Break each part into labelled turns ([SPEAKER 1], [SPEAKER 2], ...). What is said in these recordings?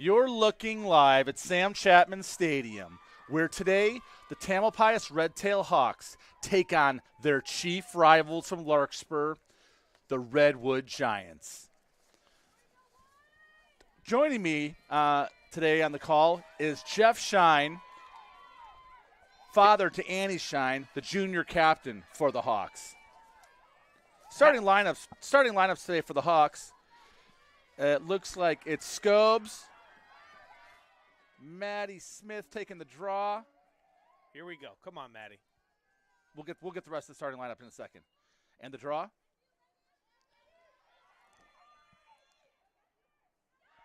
[SPEAKER 1] You're looking live at Sam Chapman Stadium, where today the Tamalpais Red-Tailed Hawks take on their chief rivals from Larkspur, the Redwood Giants. Joining me today on the call is Jeff Shine, father to Annie Shine, the junior captain for the Hawks. Starting lineups today for the Hawks. It looks like it's Scobes, Maddie Smith taking the draw.
[SPEAKER 2] Here we go. Come on, Maddie.
[SPEAKER 1] We'll get the rest of the starting lineup in a second. And the draw.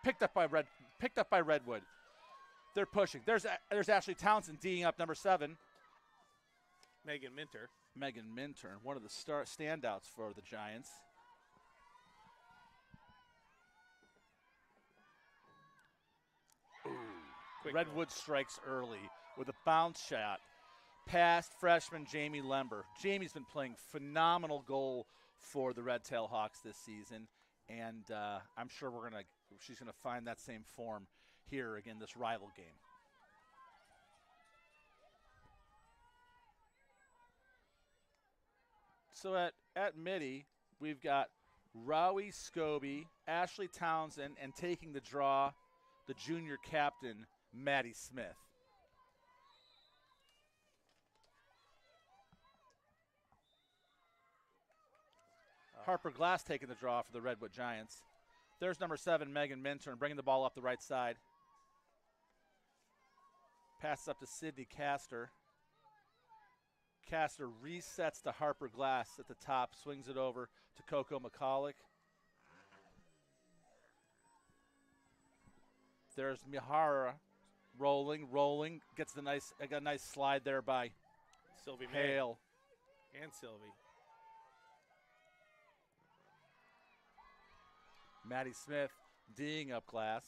[SPEAKER 1] Picked up by Redwood. They're pushing. There's Ashley Townsend D'ing up number 7.
[SPEAKER 2] Megan Minter,
[SPEAKER 1] one of the standouts for the Giants. Redwood strikes early with a bounce shot past freshman Jamie Lember. Jamie's been playing phenomenal goal for the Red-Tailed Hawks this season, and I'm sure she's gonna find that same form here again this rival game. So at midi, we've got Rowie Scobie, Ashley Townsend, and taking the draw, the junior captain, Maddie Smith. Harper Glass taking the draw for the Redwood Giants. There's number 7, Megan Minturn, bringing the ball up the right side. Passes up to Sydney Castor. Castor resets to Harper Glass at the top, swings it over to Coco McCulloch. There's Mihara rolling, gets a nice slide there by
[SPEAKER 2] Sylvie
[SPEAKER 1] Hale.
[SPEAKER 2] And Sylvie.
[SPEAKER 1] Maddie Smith D'ing up Glass.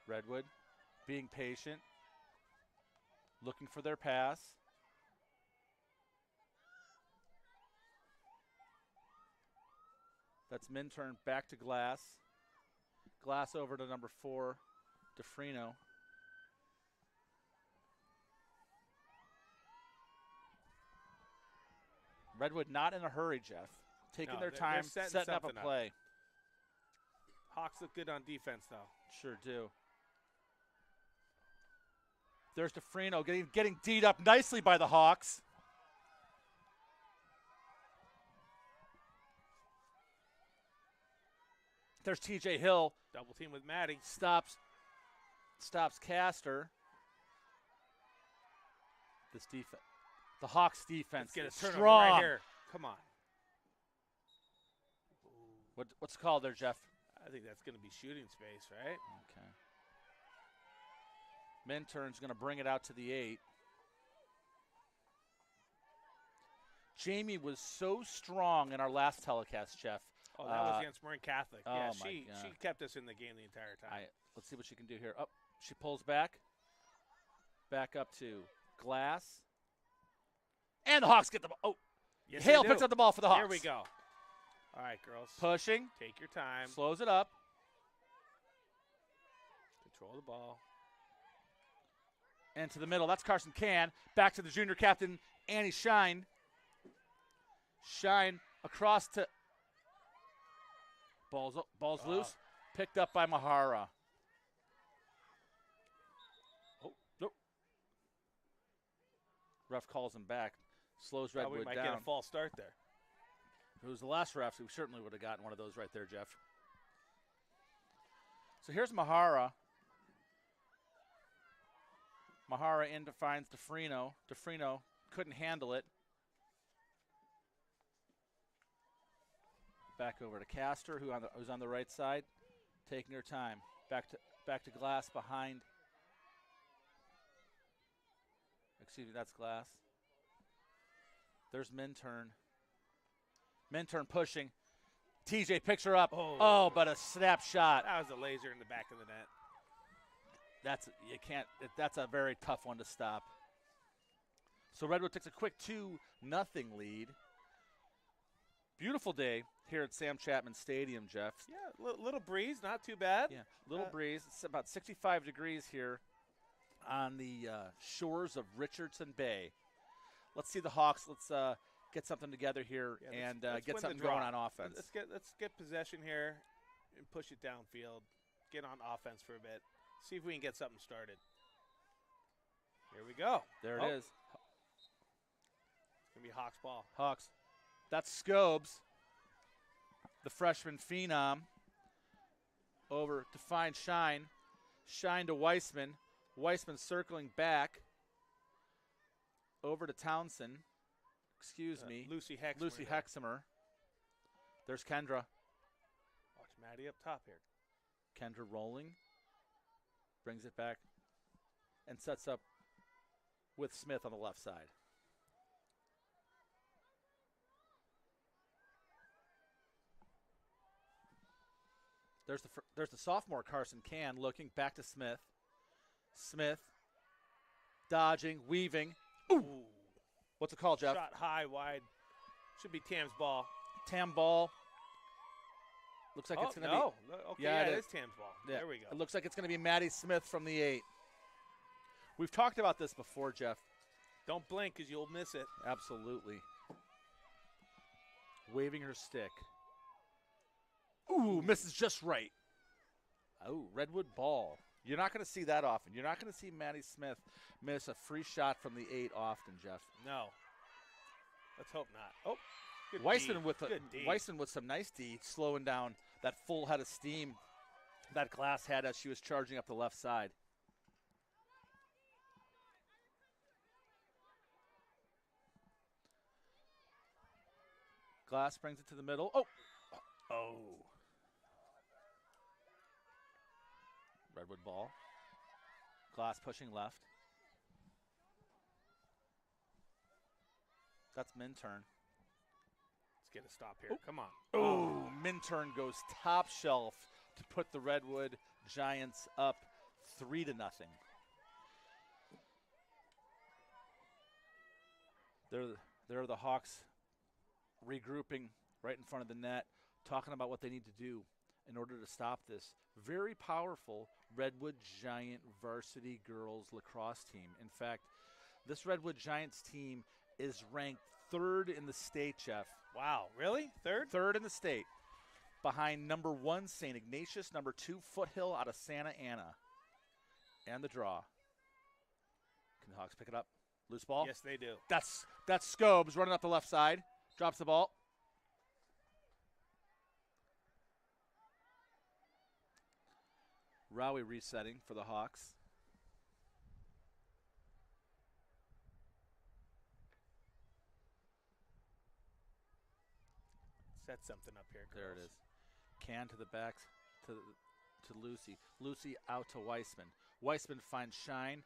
[SPEAKER 1] Redwood being patient, looking for their pass. That's Minturn back to Glass. Glass over to number 4, DeFrino. Redwood not in a hurry, Jeff. Taking their time, setting up a play.
[SPEAKER 2] Hawks look good on defense, though.
[SPEAKER 1] Sure do. There's DeFrino getting D'd up nicely by the Hawks. There's TJ Hill.
[SPEAKER 2] Double team with Maddie.
[SPEAKER 1] Stops Castor. This defense. The Hawks defense is strong.
[SPEAKER 2] Right here. Come on.
[SPEAKER 1] What's the call there, Jeff?
[SPEAKER 2] I think that's going to be shooting space, right?
[SPEAKER 1] Okay. Minturn's going to bring it out to the 8. Jamie was so strong in our last telecast, Jeff.
[SPEAKER 2] Oh, that was against Marin Catholic.
[SPEAKER 1] Oh
[SPEAKER 2] yeah,
[SPEAKER 1] she
[SPEAKER 2] kept us in the game the entire time.
[SPEAKER 1] Let's see what she can do here. She pulls back. Back up to Glass. And the Hawks get the ball. Oh,
[SPEAKER 2] yes,
[SPEAKER 1] Hale picks up the ball for the Hawks.
[SPEAKER 2] Here we go. All right, girls.
[SPEAKER 1] Pushing.
[SPEAKER 2] Take your time.
[SPEAKER 1] Slows it up.
[SPEAKER 2] Control the ball.
[SPEAKER 1] And to the middle. That's Carson Can. Back to the junior captain, Annie Shine. Shine across to Ball's loose. Picked up by Mahara. Oh, nope. Ref calls him back. Slows Redwood down.
[SPEAKER 2] We might get a false start there.
[SPEAKER 1] If it was the last ref, we certainly would have gotten one of those right there, Jeff. So here's Mahara. Mahara in finds DeFrino. DeFrino couldn't handle it. Back over to Castor, who's on the right side, taking her time. Back to Glass behind. Excuse me, that's Glass. There's Minturn. Minturn pushing. TJ picks her up. Oh, but a snapshot.
[SPEAKER 2] That was a laser in the back of the net.
[SPEAKER 1] That's a very tough one to stop. So Redwood takes a quick 2-0 lead. Beautiful day here at Sam Chapman Stadium, Jeff.
[SPEAKER 2] Yeah, little breeze, not too bad.
[SPEAKER 1] Yeah, little breeze. It's about 65 degrees here on the shores of Richardson Bay. Let's see the Hawks. Let's get something together here and
[SPEAKER 2] let's
[SPEAKER 1] get
[SPEAKER 2] win
[SPEAKER 1] something
[SPEAKER 2] the draw.
[SPEAKER 1] going on offense.
[SPEAKER 2] Let's get possession here and push it downfield. Get on offense for a bit. See if we can get something started. Here we go.
[SPEAKER 1] There it is.
[SPEAKER 2] It's going to be Hawks ball.
[SPEAKER 1] Hawks. That's Scobes, the freshman phenom. Over to find Shine. Shine to Weissman. Weissman circling back. Over to Townsend. Excuse me.
[SPEAKER 2] Lucy Hexmer.
[SPEAKER 1] Lucy Hexmer. There's Kendra.
[SPEAKER 2] Watch Maddie up top here.
[SPEAKER 1] Kendra rolling. Brings it back. And sets up with Smith on the left side. There's the sophomore Carson Can looking back to Smith. Smith dodging, weaving. Ooh. What's the call, Jeff?
[SPEAKER 2] Shot high, wide. Should be Tam's ball.
[SPEAKER 1] Tam ball. Looks like it's going to be.
[SPEAKER 2] Okay,
[SPEAKER 1] yeah,
[SPEAKER 2] it is Tam's ball.
[SPEAKER 1] Yeah.
[SPEAKER 2] There we go.
[SPEAKER 1] It looks like it's going to be Maddie Smith from the 8. We've talked about this before, Jeff.
[SPEAKER 2] Don't blink because you'll miss it.
[SPEAKER 1] Absolutely. Waving her stick. Ooh, misses just right. Oh, Redwood ball. You're not going to see that often. You're not going to see Maddie Smith miss a free shot from the 8 often, Jeff.
[SPEAKER 2] No. Let's hope not. Oh, good
[SPEAKER 1] Weissman
[SPEAKER 2] D.
[SPEAKER 1] Weissman with some nice D, slowing down that full head of steam that Glass had as she was charging up the left side. Glass brings it to the middle. Oh. Redwood ball. Glass pushing left. That's Minturn.
[SPEAKER 2] Let's get a stop here. Come on.
[SPEAKER 1] Oh, Minturn goes top shelf to put the Redwood Giants up 3-0. They're the Hawks regrouping right in front of the net, talking about what they need to do in order to stop this very powerful Redwood Giant varsity girls lacrosse team. In fact, this Redwood Giants team is ranked 3rd in the state, Jeff.
[SPEAKER 2] Wow, really? 3rd?
[SPEAKER 1] 3rd in the state, behind number 1 St. Ignatius, number 2 Foothill out of Santa Ana. And the draw. Can the Hawks pick it up? Loose ball?
[SPEAKER 2] Yes, they do.
[SPEAKER 1] That's Scobes running up the left side. Drops the ball. Rowie resetting for the Hawks.
[SPEAKER 2] Set something up here, girls.
[SPEAKER 1] There it is. Can to the back to Lucy. Lucy out to Weissman. Weissman finds Shine.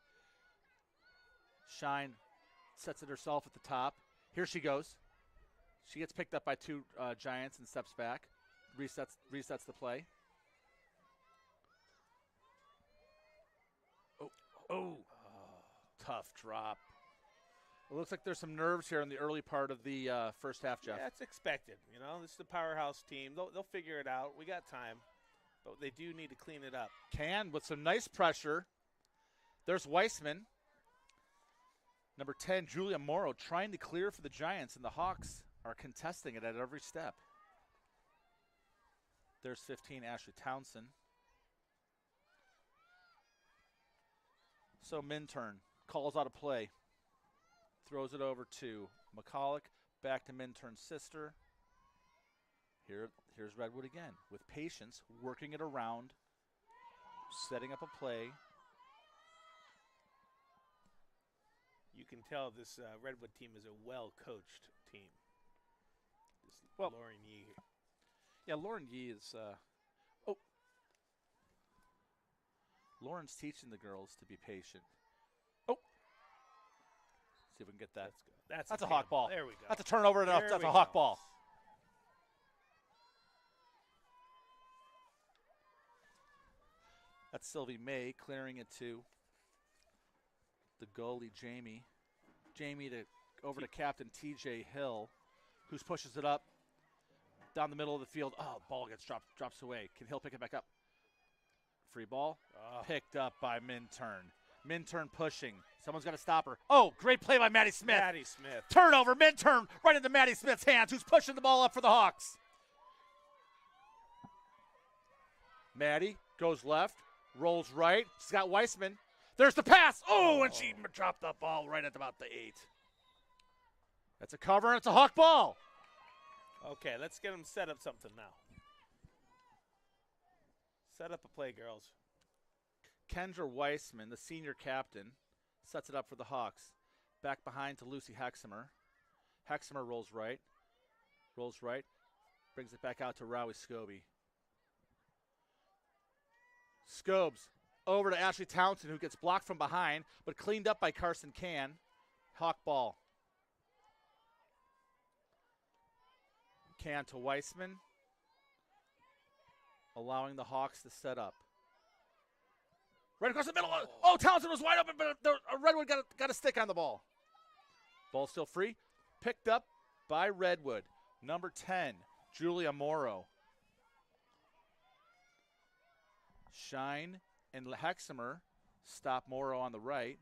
[SPEAKER 1] Shine sets it herself at the top. Here she goes. She gets picked up by 2 Giants and steps back. Resets the play. Oh, tough drop. It looks like there's some nerves here in the early part of the first half, Jeff.
[SPEAKER 2] Yeah, it's expected. You know, this is a powerhouse team. They'll figure it out. We got time, but they do need to clean it up.
[SPEAKER 1] Can with some nice pressure. There's Weissman. Number 10, Julia Morrow, trying to clear for the Giants, and the Hawks are contesting it at every step. There's 15, Ashley Townsend. So Minturn calls out a play. Throws it over to McCulloch. Back to Minturn's sister. Here's Redwood again with patience, working it around, setting up a play.
[SPEAKER 2] You can tell this Redwood team is a well-coached team. Lauren Yee.
[SPEAKER 1] Yeah, Lauren Yee is Lauren's teaching the girls to be patient. Oh. See if we can get that.
[SPEAKER 2] That's
[SPEAKER 1] a Hawk ball.
[SPEAKER 2] There we go.
[SPEAKER 1] That's a turnover enough. That's a Hawk ball. That's Sylvie May clearing it to the goalie, Jamie. Jamie over to captain TJ Hill, who pushes it up. down the middle of the field. Oh, ball gets drops away. Can Hill pick it back up? Free ball. Picked up by Minturn. Minturn pushing. Someone's got to stop her. Oh, great play by Maddie Smith.
[SPEAKER 2] Maddie Smith.
[SPEAKER 1] Turnover. Minturn right into Maddie Smith's hands, who's pushing the ball up for the Hawks. Maddie goes left, rolls right. She's got Weissman. There's the pass. Oh, and she dropped the ball right at about the 8. That's a cover, and it's a Hawk ball.
[SPEAKER 2] Okay, let's get them set up something now. Set up a play, girls.
[SPEAKER 1] Kendra Weissman, the senior captain, sets it up for the Hawks. Back behind to Lucy Hexamer. Hexamer rolls right, brings it back out to Rowie Scobie. Scobes over to Ashley Townsend, who gets blocked from behind, but cleaned up by Carson Can. Hawk ball. Can to Weissman, allowing the Hawks to set up. Right across the middle. Oh, Townsend was wide open, but Redwood got a stick on the ball. Ball still free. Picked up by Redwood. Number 10, Julia Morrow. Shine and Hexamer stop Morrow on the right.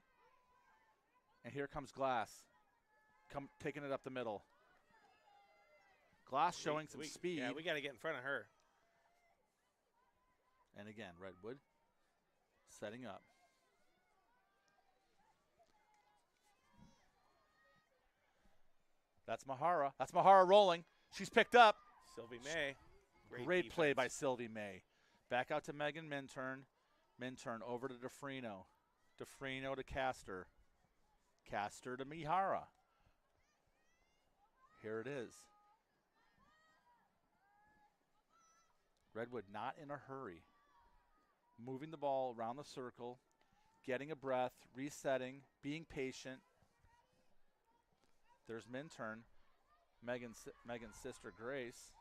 [SPEAKER 1] And here comes Glass. Taking it up the middle. Glass showing some speed.
[SPEAKER 2] Yeah, we got to get in front of her.
[SPEAKER 1] And again, Redwood setting up. That's Mahara. That's Mahara rolling. She's picked up.
[SPEAKER 2] Sylvie May.
[SPEAKER 1] Great play by Sylvie May. Back out to Megan Minturn. Minturn over to DeFrino. DeFrino to Castor. Castor to Mihara. Here it is. Redwood not in a hurry. Moving the ball around the circle, getting a breath, resetting, being patient. There's Minturn, Megan's sister Grace,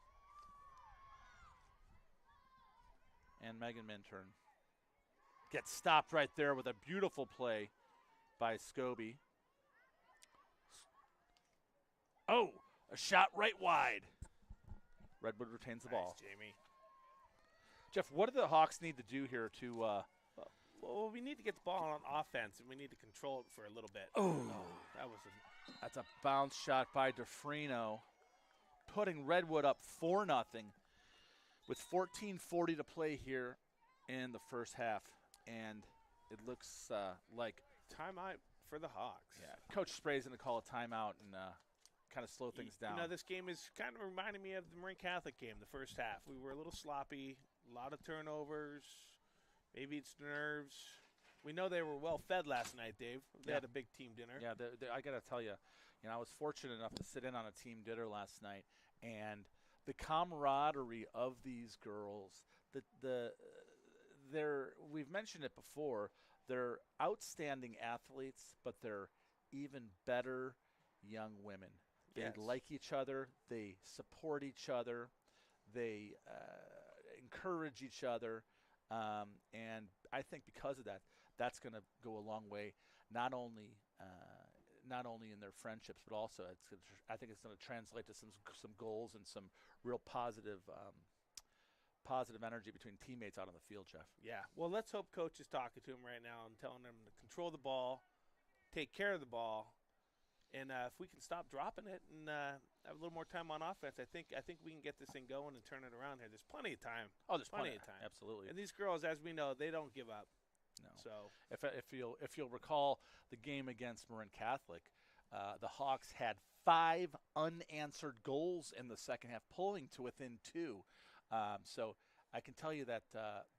[SPEAKER 1] and Megan Minturn. Gets stopped right there with a beautiful play by Scobie. Oh, a shot right wide. Redwood retains the ball.
[SPEAKER 2] Jamie.
[SPEAKER 1] Jeff, what do the Hawks need to do here to
[SPEAKER 2] well, we need to get the ball on offense, and we need to control it for a little bit.
[SPEAKER 1] Oh,
[SPEAKER 2] that's
[SPEAKER 1] a bounce shot by DeFrino, putting Redwood up 4-0 with 14:40 to play here in the first half, and it looks like
[SPEAKER 2] timeout for the Hawks.
[SPEAKER 1] Yeah, Coach Spray's going to call a timeout and kind of slow things down.
[SPEAKER 2] You know, this game is kind of reminding me of the Marin Catholic game, the first half. We were a little sloppy, a lot of turnovers. Maybe it's nerves. We know they were well fed last night, Dave. They had a big team dinner.
[SPEAKER 1] Yeah, I got to tell you, I was fortunate enough to sit in on a team dinner last night, and the camaraderie of these girls, we've mentioned it before, they're outstanding athletes, but they're even better young women. They like each other. They support each other. They encourage each other. And I think because of that, that's going to go a long way, not only in their friendships, but also I think it's going to translate to some goals and some real positive energy between teammates out on the field, Jeff.
[SPEAKER 2] Yeah. Well, let's hope Coach is talking to him right now and telling him to control the ball, take care of the ball. And if we can stop dropping it and have a little more time on offense, I think we can get this thing going and turn it around here. There's plenty of time.
[SPEAKER 1] Oh, there's plenty of time. Absolutely.
[SPEAKER 2] And these girls, as we know, they don't give up.
[SPEAKER 1] No.
[SPEAKER 2] So
[SPEAKER 1] if you'll recall the game against Marin Catholic, the Hawks had 5 unanswered goals in the second half, pulling to within 2. So I can tell you that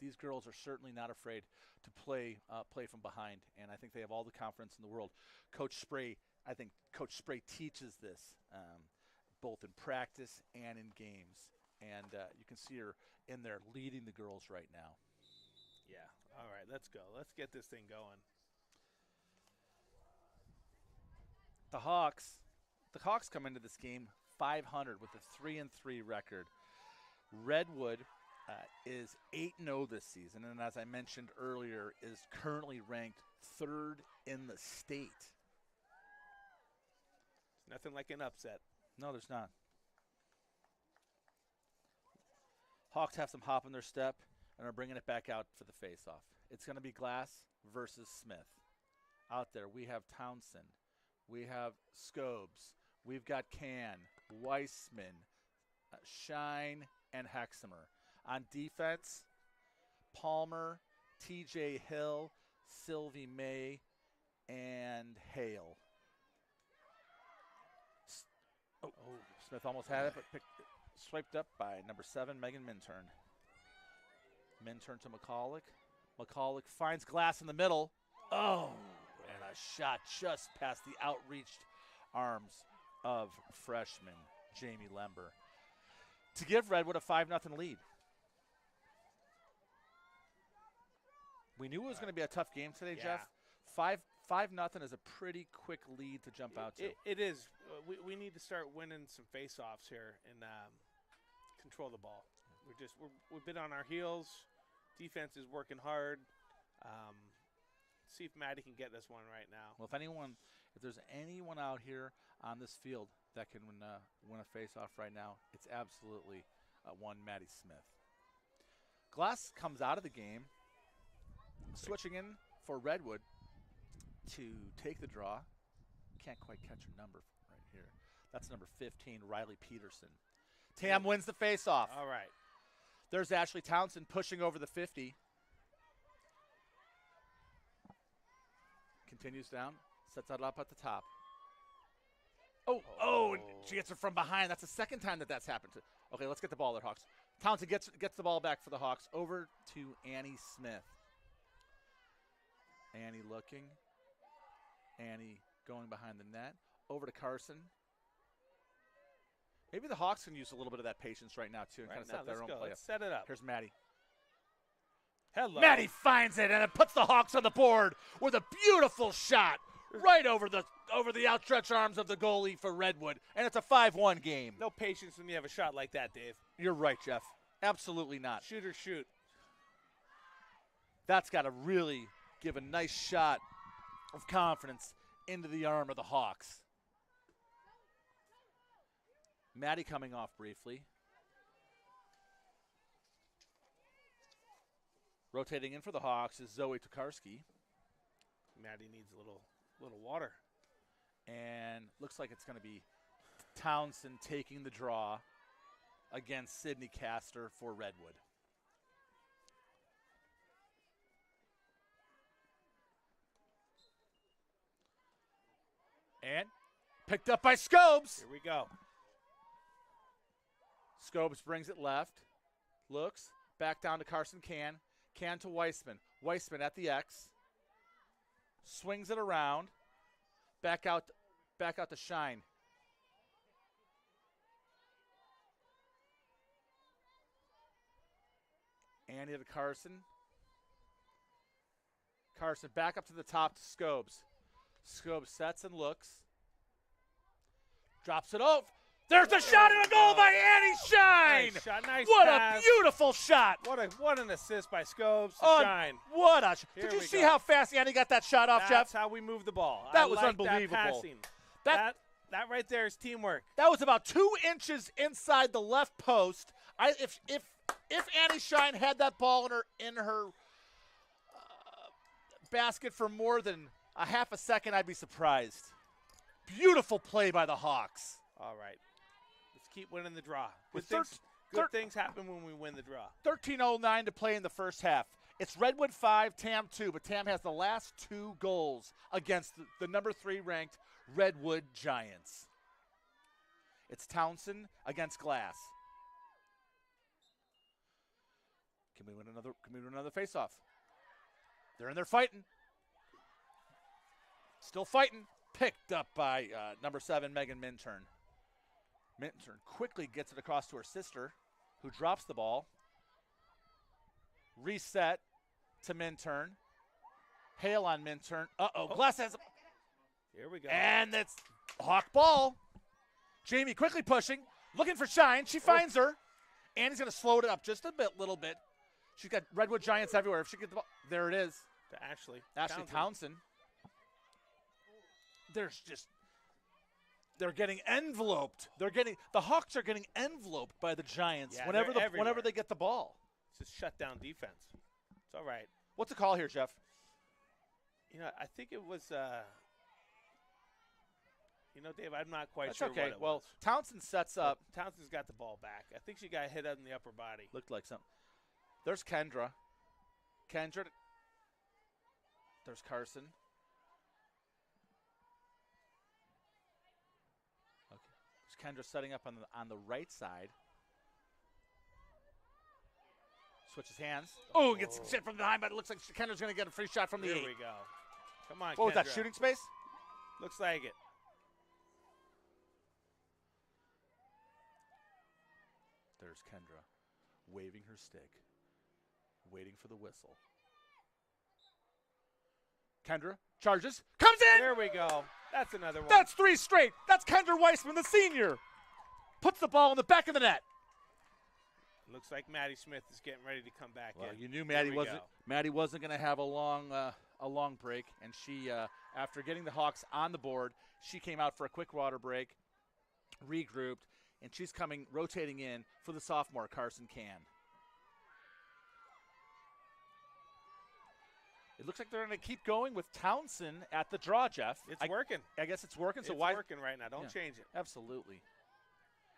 [SPEAKER 1] these girls are certainly not afraid to play from behind, and I think they have all the confidence in the world. I think Coach Spray teaches this both in practice and in games, and you can see her in there leading the girls right now.
[SPEAKER 2] Yeah. All right, let's go. Let's get this thing going.
[SPEAKER 1] The Hawks come into this game 500 with a 3-3 record. Redwood is 8-0 this season, and as I mentioned earlier, is currently ranked 3rd in the state.
[SPEAKER 2] Nothing like an upset.
[SPEAKER 1] No, there's not. Hawks have some hop in their step and are bringing it back out for the face-off. It's going to be Glass versus Smith. Out there, we have Townsend. We have Scobes. We've got Can, Weissman, Shine, and Hexamer. On defense, Palmer, TJ Hill, Sylvie May, and Hale. Smith almost had it, but swiped up by number 7, Megan Minturn. Minturn to McCulloch. McCulloch finds Glass in the middle. Oh, and a shot just past the outreached arms of freshman Jamie Lember to give Redwood a 5-0 lead. We knew it was going to be a tough game today,
[SPEAKER 2] Yeah.
[SPEAKER 1] Jeff. 5-0 is a pretty quick lead to jump out to.
[SPEAKER 2] It is. We need to start winning some face-offs here and control the ball. We've been on our heels. Defense is working hard. See if Maddie can get this one right now.
[SPEAKER 1] Well, if there's anyone out here on this field that can win a face-off right now, it's absolutely one Maddie Smith. Glass comes out of the game, switching in for Redwood to take the draw. Can't quite catch her number right here. That's number 15, Riley Peterson. Tam wins the face-off.
[SPEAKER 2] All right.
[SPEAKER 1] There's Ashley Townsend pushing over the 50. Continues down, sets that up at the top. Oh, and she gets it from behind. That's the second time that's happened. Okay, let's get the ball there, Hawks. Townsend gets the ball back for the Hawks. Over to Annie Smith. Annie looking. Annie going behind the net. Over to Carson. Maybe the Hawks can use a little bit of that patience right now, too, and kind of set their own play up.
[SPEAKER 2] Let's set it up.
[SPEAKER 1] Here's Maddie.
[SPEAKER 2] Hello.
[SPEAKER 1] Maddie finds it, and it puts the Hawks on the board with a beautiful shot right over the outstretched arms of the goalie for Redwood, and it's a 5-1 game.
[SPEAKER 2] No patience when you have a shot like that, Dave.
[SPEAKER 1] You're right, Jeff. Absolutely not.
[SPEAKER 2] Shoot or shoot.
[SPEAKER 1] That's got to really give a nice shot of confidence into the arm of the Hawks. Maddie coming off briefly. Rotating in for the Hawks is Zoe Tokarski.
[SPEAKER 2] Maddie needs a little water.
[SPEAKER 1] And looks like it's going to be Townsend taking the draw against Sydney Castor for Redwood. And picked up by Scobes.
[SPEAKER 2] Here we go.
[SPEAKER 1] Scobes brings it left. Looks. Back down to Carson Can. Can to Weissman. Weissman at the X. Swings it around. Back out to Shine. Annie to Carson. Carson back up to the top to Scobes. Scobes sets and looks. Drops it off. There's a shot and a goal by Annie Shine.
[SPEAKER 2] Nice shot, nice
[SPEAKER 1] what
[SPEAKER 2] pass.
[SPEAKER 1] a beautiful shot.
[SPEAKER 2] What an assist by Scobes to Shine.
[SPEAKER 1] What a
[SPEAKER 2] Here
[SPEAKER 1] Did you
[SPEAKER 2] we
[SPEAKER 1] see
[SPEAKER 2] go.
[SPEAKER 1] how fast Annie got that shot off,
[SPEAKER 2] That's
[SPEAKER 1] Jeff?
[SPEAKER 2] how we move the ball.
[SPEAKER 1] That
[SPEAKER 2] I
[SPEAKER 1] was
[SPEAKER 2] like
[SPEAKER 1] unbelievable.
[SPEAKER 2] That passing.
[SPEAKER 1] That
[SPEAKER 2] That right there is teamwork.
[SPEAKER 1] That was about 2 inches inside the left post. If Annie Shine had that ball in her basket for more than a half a second, I'd be surprised. Beautiful play by the Hawks.
[SPEAKER 2] All right. Let's keep winning the draw.
[SPEAKER 1] With
[SPEAKER 2] Good things happen when we win the draw.
[SPEAKER 1] 13:09 to play in the first half. It's Redwood 5, Tam 2, but Tam has the last 2 goals against the number 3 ranked Redwood Giants. It's Townsend against Glass. Can we win another face-off? They're in there fighting. Still fighting. Picked up by number 7, Megan Minturn. Minturn quickly gets it across to her sister, who drops the ball. Reset to Minturn. Hale on Minturn. Glass has
[SPEAKER 2] Here we go.
[SPEAKER 1] and it's Hawk ball. Jamie quickly pushing, looking for Shine. She finds her. Annie's going to slow it up just a little bit. She's got Redwood Giants everywhere. If she gets the ball, there it is.
[SPEAKER 2] To Ashley
[SPEAKER 1] Townsend. There's They're getting enveloped. The Hawks are getting enveloped by the Giants whenever they get the ball.
[SPEAKER 2] It's just shutdown defense. It's all right.
[SPEAKER 1] What's the call here, Jeff?
[SPEAKER 2] I think it was. Dave, I'm not quite
[SPEAKER 1] That's
[SPEAKER 2] sure
[SPEAKER 1] okay.
[SPEAKER 2] what it
[SPEAKER 1] Well,
[SPEAKER 2] was.
[SPEAKER 1] Townsend sets up.
[SPEAKER 2] Townsend's got the ball back. I think she got hit on the upper body.
[SPEAKER 1] Looked like something. There's Kendra. There's Carson. Okay. There's Kendra setting up on the right side. Switches hands. Oh, gets shit from behind, but it looks like Kendra's going to get a free shot from the 8.
[SPEAKER 2] Here we go. Come on,
[SPEAKER 1] What was that,
[SPEAKER 2] Kendra.
[SPEAKER 1] shooting space?
[SPEAKER 2] Looks like it.
[SPEAKER 1] There's Kendra, waving her stick, waiting for the whistle. Kendra charges, comes in!
[SPEAKER 2] There we go. That's another one.
[SPEAKER 1] That's 3 straight. That's Kendra Weissman, the senior. Puts the ball in the back of the net.
[SPEAKER 2] Looks like Maddie Smith is getting ready to come back in.
[SPEAKER 1] You knew Maddie wasn't going to have a long break, and she, after getting the Hawks on the board, she came out for a quick water break, regrouped, and she's rotating in for the sophomore, Carson Can. It looks like they're going to keep going with Townsend at the draw, Jeff.
[SPEAKER 2] It's working.
[SPEAKER 1] I guess it's working.
[SPEAKER 2] It's working right now. Don't change it.
[SPEAKER 1] Absolutely.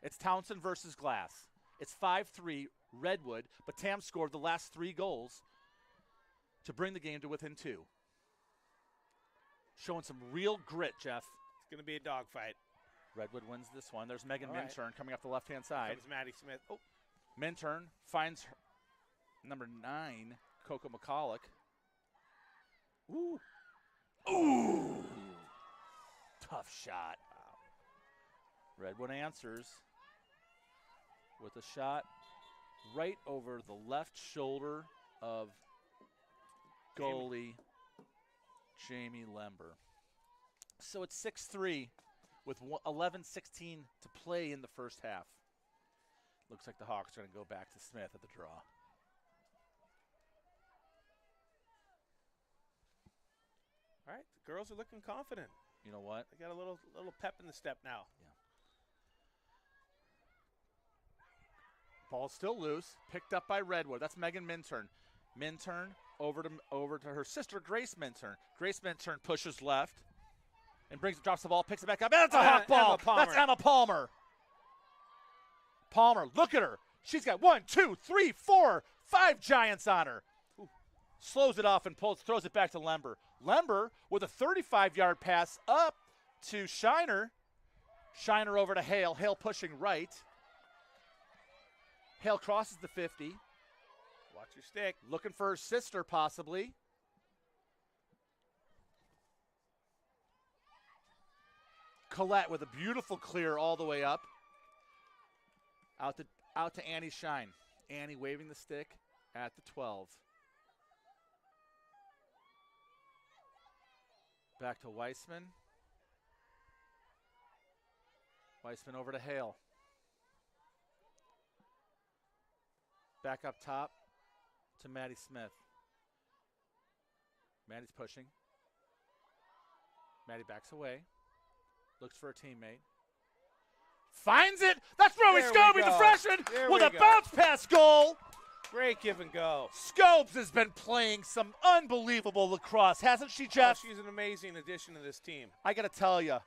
[SPEAKER 1] It's Townsend versus Glass. It's 5-3 Redwood, but Tam scored the last 3 goals to bring the game to within 2. Showing some real grit, Jeff.
[SPEAKER 2] It's going to be a dogfight.
[SPEAKER 1] Redwood wins this one. There's Megan Minturn coming up the left-hand side.
[SPEAKER 2] Comes Maddie Smith. Oh.
[SPEAKER 1] Minturn finds number 9, Coco McCulloch. Ooh. Ooh. Tough shot. Wow. Redwood answers with a shot right over the left shoulder of goalie Jamie Lember. So it's 6-3 with 11:16 to play in the first half. Looks like the Hawks are going to go back to Smith at the draw.
[SPEAKER 2] All right, the girls are looking confident.
[SPEAKER 1] You know what?
[SPEAKER 2] They got a little pep in the step now.
[SPEAKER 1] Yeah. Ball's still loose. Picked up by Redwood. That's Megan Minturn. Minturn over to her sister, Grace Minturn. Grace Minturn pushes left and drops the ball, picks it back up. And it's a hawk ball. That's Emma Palmer. Palmer, look at her. She's got 1, 2, 3, 4, 5 Giants on her. Ooh. Slows it off and throws it back to Lember. Lember with a 35-yard pass up to Shiner. Shiner over to Hale. Hale pushing right. Hale crosses the 50.
[SPEAKER 2] Watch your stick.
[SPEAKER 1] Looking for her sister, possibly. Collette with a beautiful clear all the way up. Out to Annie Shine. Annie waving the stick at the 12. Back to Weissman. Weissman over to Hale. Back up top to Maddie Smith. Maddie's pushing. Maddie backs away. Looks for a teammate. Finds it. That's Rowie Scobie, the freshman, with a bounce pass goal.
[SPEAKER 2] Great give and go.
[SPEAKER 1] Scobes has been playing some unbelievable lacrosse, hasn't she, Jeff?
[SPEAKER 2] Oh, she's an amazing addition to this team.
[SPEAKER 1] I got to tell you,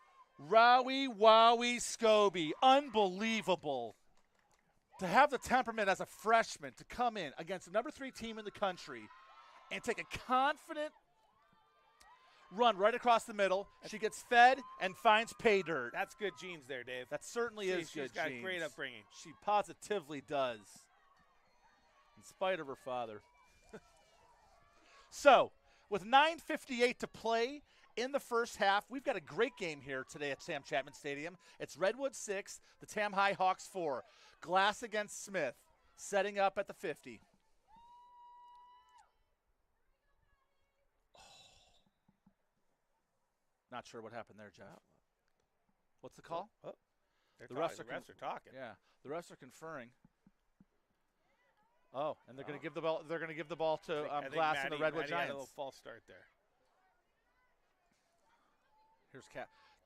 [SPEAKER 1] Rowie Scobie, unbelievable. To have the temperament as a freshman to come in against the number 3 team in the country and take a confident run right across the middle. She gets fed and finds pay dirt.
[SPEAKER 2] That's good genes there, Dave.
[SPEAKER 1] That certainly is good genes.
[SPEAKER 2] She's got great upbringing.
[SPEAKER 1] She positively does, in spite of her father. So, with 9:58 to play in the first half, we've got a great game here today at Sam Chapman Stadium. It's Redwood 6, the Tam High Hawks 4. Glass against Smith, setting up at the 50. Not sure what happened there, Jeff. What's the call?
[SPEAKER 2] The refs are talking.
[SPEAKER 1] Yeah, the refs are conferring. Oh, and they're going to give the ball. They're going to give the ball to Glass and the Redwood Giants.
[SPEAKER 2] Had a little false start there.
[SPEAKER 1] Here's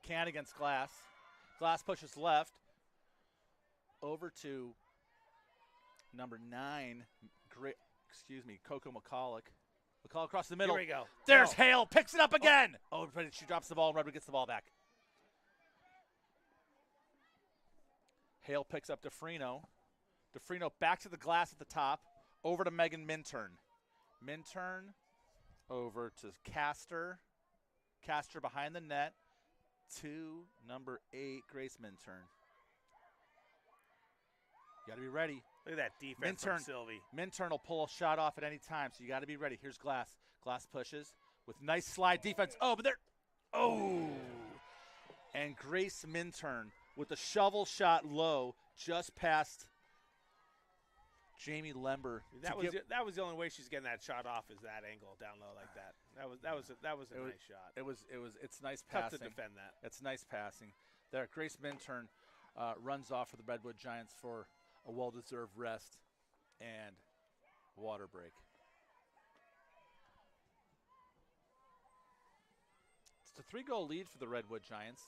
[SPEAKER 1] Can against Glass. Glass pushes left. Over to number 9, Coco McCulloch. McCulloch across the middle.
[SPEAKER 2] Here we go.
[SPEAKER 1] There's Hale. Picks it up again. Oh, but she drops the ball, and Redwood gets the ball back. Hale picks up DeFrino. DeFrino back to the glass at the top. Over to Megan Minturn. Minturn over to Castor. Castor behind the net to number 8, Grace Minturn. You got to be ready.
[SPEAKER 2] Look at that defense from Sylvie.
[SPEAKER 1] Minturn will pull a shot off at any time, so you got to be ready. Here's Glass. Glass pushes with nice slide defense. Oh, but there. Oh. And Grace Minturn with a shovel shot low just past Jamie Lember.
[SPEAKER 2] That was the only way she's getting that shot off, is that angle down low like that. That was a nice shot.
[SPEAKER 1] It's nice passing.
[SPEAKER 2] Tough to defend that.
[SPEAKER 1] It's nice passing. There, Grace Minturn runs off for the Redwood Giants for a well-deserved rest and water break. It's a 3-goal lead for the Redwood Giants.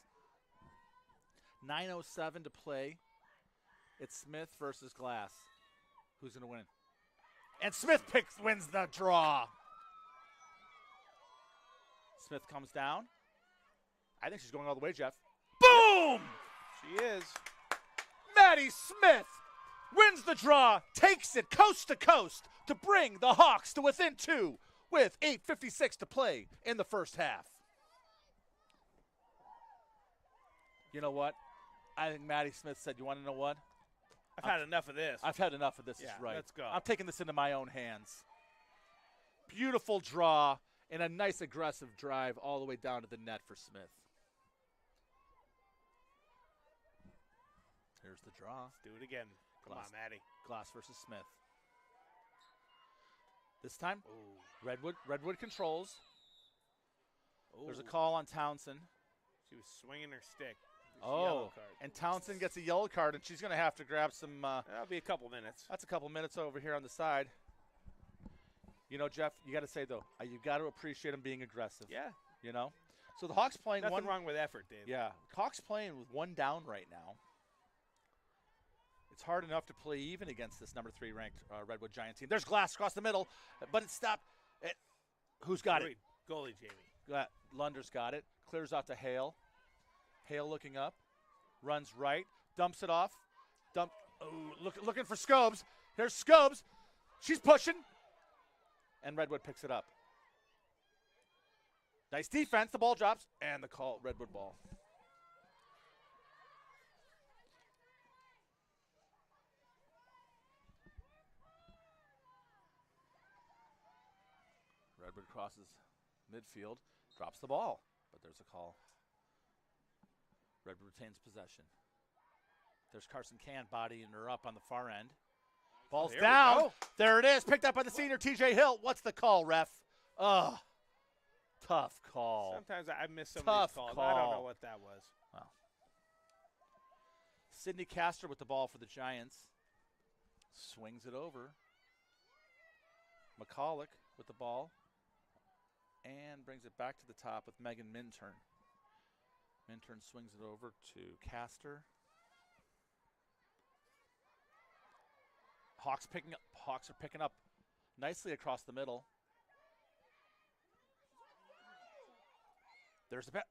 [SPEAKER 1] 9:07 to play. It's Smith versus Glass. Who's going to win? And Smith wins the draw. Smith comes down. I think she's going all the way, Jeff. Boom!
[SPEAKER 2] She is.
[SPEAKER 1] Maddie Smith wins the draw, takes it coast to coast to bring the Hawks to within 2 with 8:56 to play in the first half. You know what? I think Maddie Smith said, you want to know what?
[SPEAKER 2] I've had enough of this.
[SPEAKER 1] I've had enough of this.
[SPEAKER 2] Yeah,
[SPEAKER 1] is right.
[SPEAKER 2] Let's go.
[SPEAKER 1] I'm taking this into my own hands. Beautiful draw and a nice aggressive drive all the way down to the net for Smith. Here's the draw.
[SPEAKER 2] Let's do it again. Come on, Maddie.
[SPEAKER 1] Glass versus Smith. This time, Redwood controls.
[SPEAKER 2] Ooh.
[SPEAKER 1] There's a call on Townsend.
[SPEAKER 2] She was swinging her stick.
[SPEAKER 1] Oh, and Townsend gets a yellow card, and she's going to have to grab some.
[SPEAKER 2] That'll be a couple minutes.
[SPEAKER 1] That's a couple minutes over here on the side. You know, Jeff, you got to say, though, you got to appreciate them being aggressive.
[SPEAKER 2] Yeah.
[SPEAKER 1] You know? So the Hawks playing
[SPEAKER 2] Nothing wrong with effort, Dave.
[SPEAKER 1] Yeah. Hawks playing with 1 down right now. It's hard enough to play even against this number 3 ranked Redwood Giant team. There's Glass across the middle, but it stopped. Who's got it?
[SPEAKER 2] Goalie Jamie.
[SPEAKER 1] Lunder's got it. Clears out to Hale. Hale looking up. Runs right. Dumps it off. Looking for Scobes. Here's Scobes. She's pushing. And Redwood picks it up. Nice defense. The ball drops. And the call, Redwood ball. Redwood crosses midfield. Drops the ball. But there's a call. Redwood retains possession. There's Carson Can bodying her up on the far end. Ball's down. There it is. Picked up by the senior TJ Hill. What's the call, ref? Ugh. Tough call.
[SPEAKER 2] Sometimes I miss some of these calls. I don't know what that was.
[SPEAKER 1] Well. Sydney Castor with the ball for the Giants. Swings it over. McCulloch with the ball. And brings it back to the top with Megan Minturn. Minturn swings it over to Castor. Hawks are picking up nicely across the middle. There's the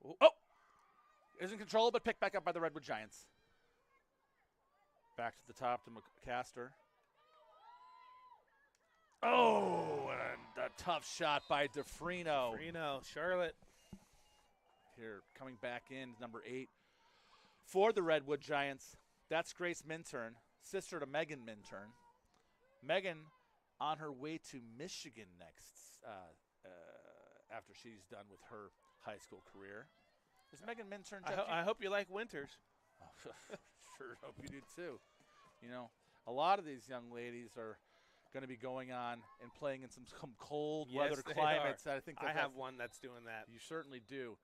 [SPEAKER 1] isn't controlled, but picked back up by the Redwood Giants. Back to the top to Castor. Oh, and a tough shot by DeFrino.
[SPEAKER 2] Charlotte.
[SPEAKER 1] Here, coming back in, number 8 for the Redwood Giants. That's Grace Minturn, sister to Megan Minturn. Megan on her way to Michigan next after she's done with her high school career. Is Megan Minturn?
[SPEAKER 2] I hope you like winters.
[SPEAKER 1] Sure hope you do too. You know, a lot of these young ladies are going to be going on and playing in some cold weather climates. I think
[SPEAKER 2] I have one that's doing that.
[SPEAKER 1] You certainly do.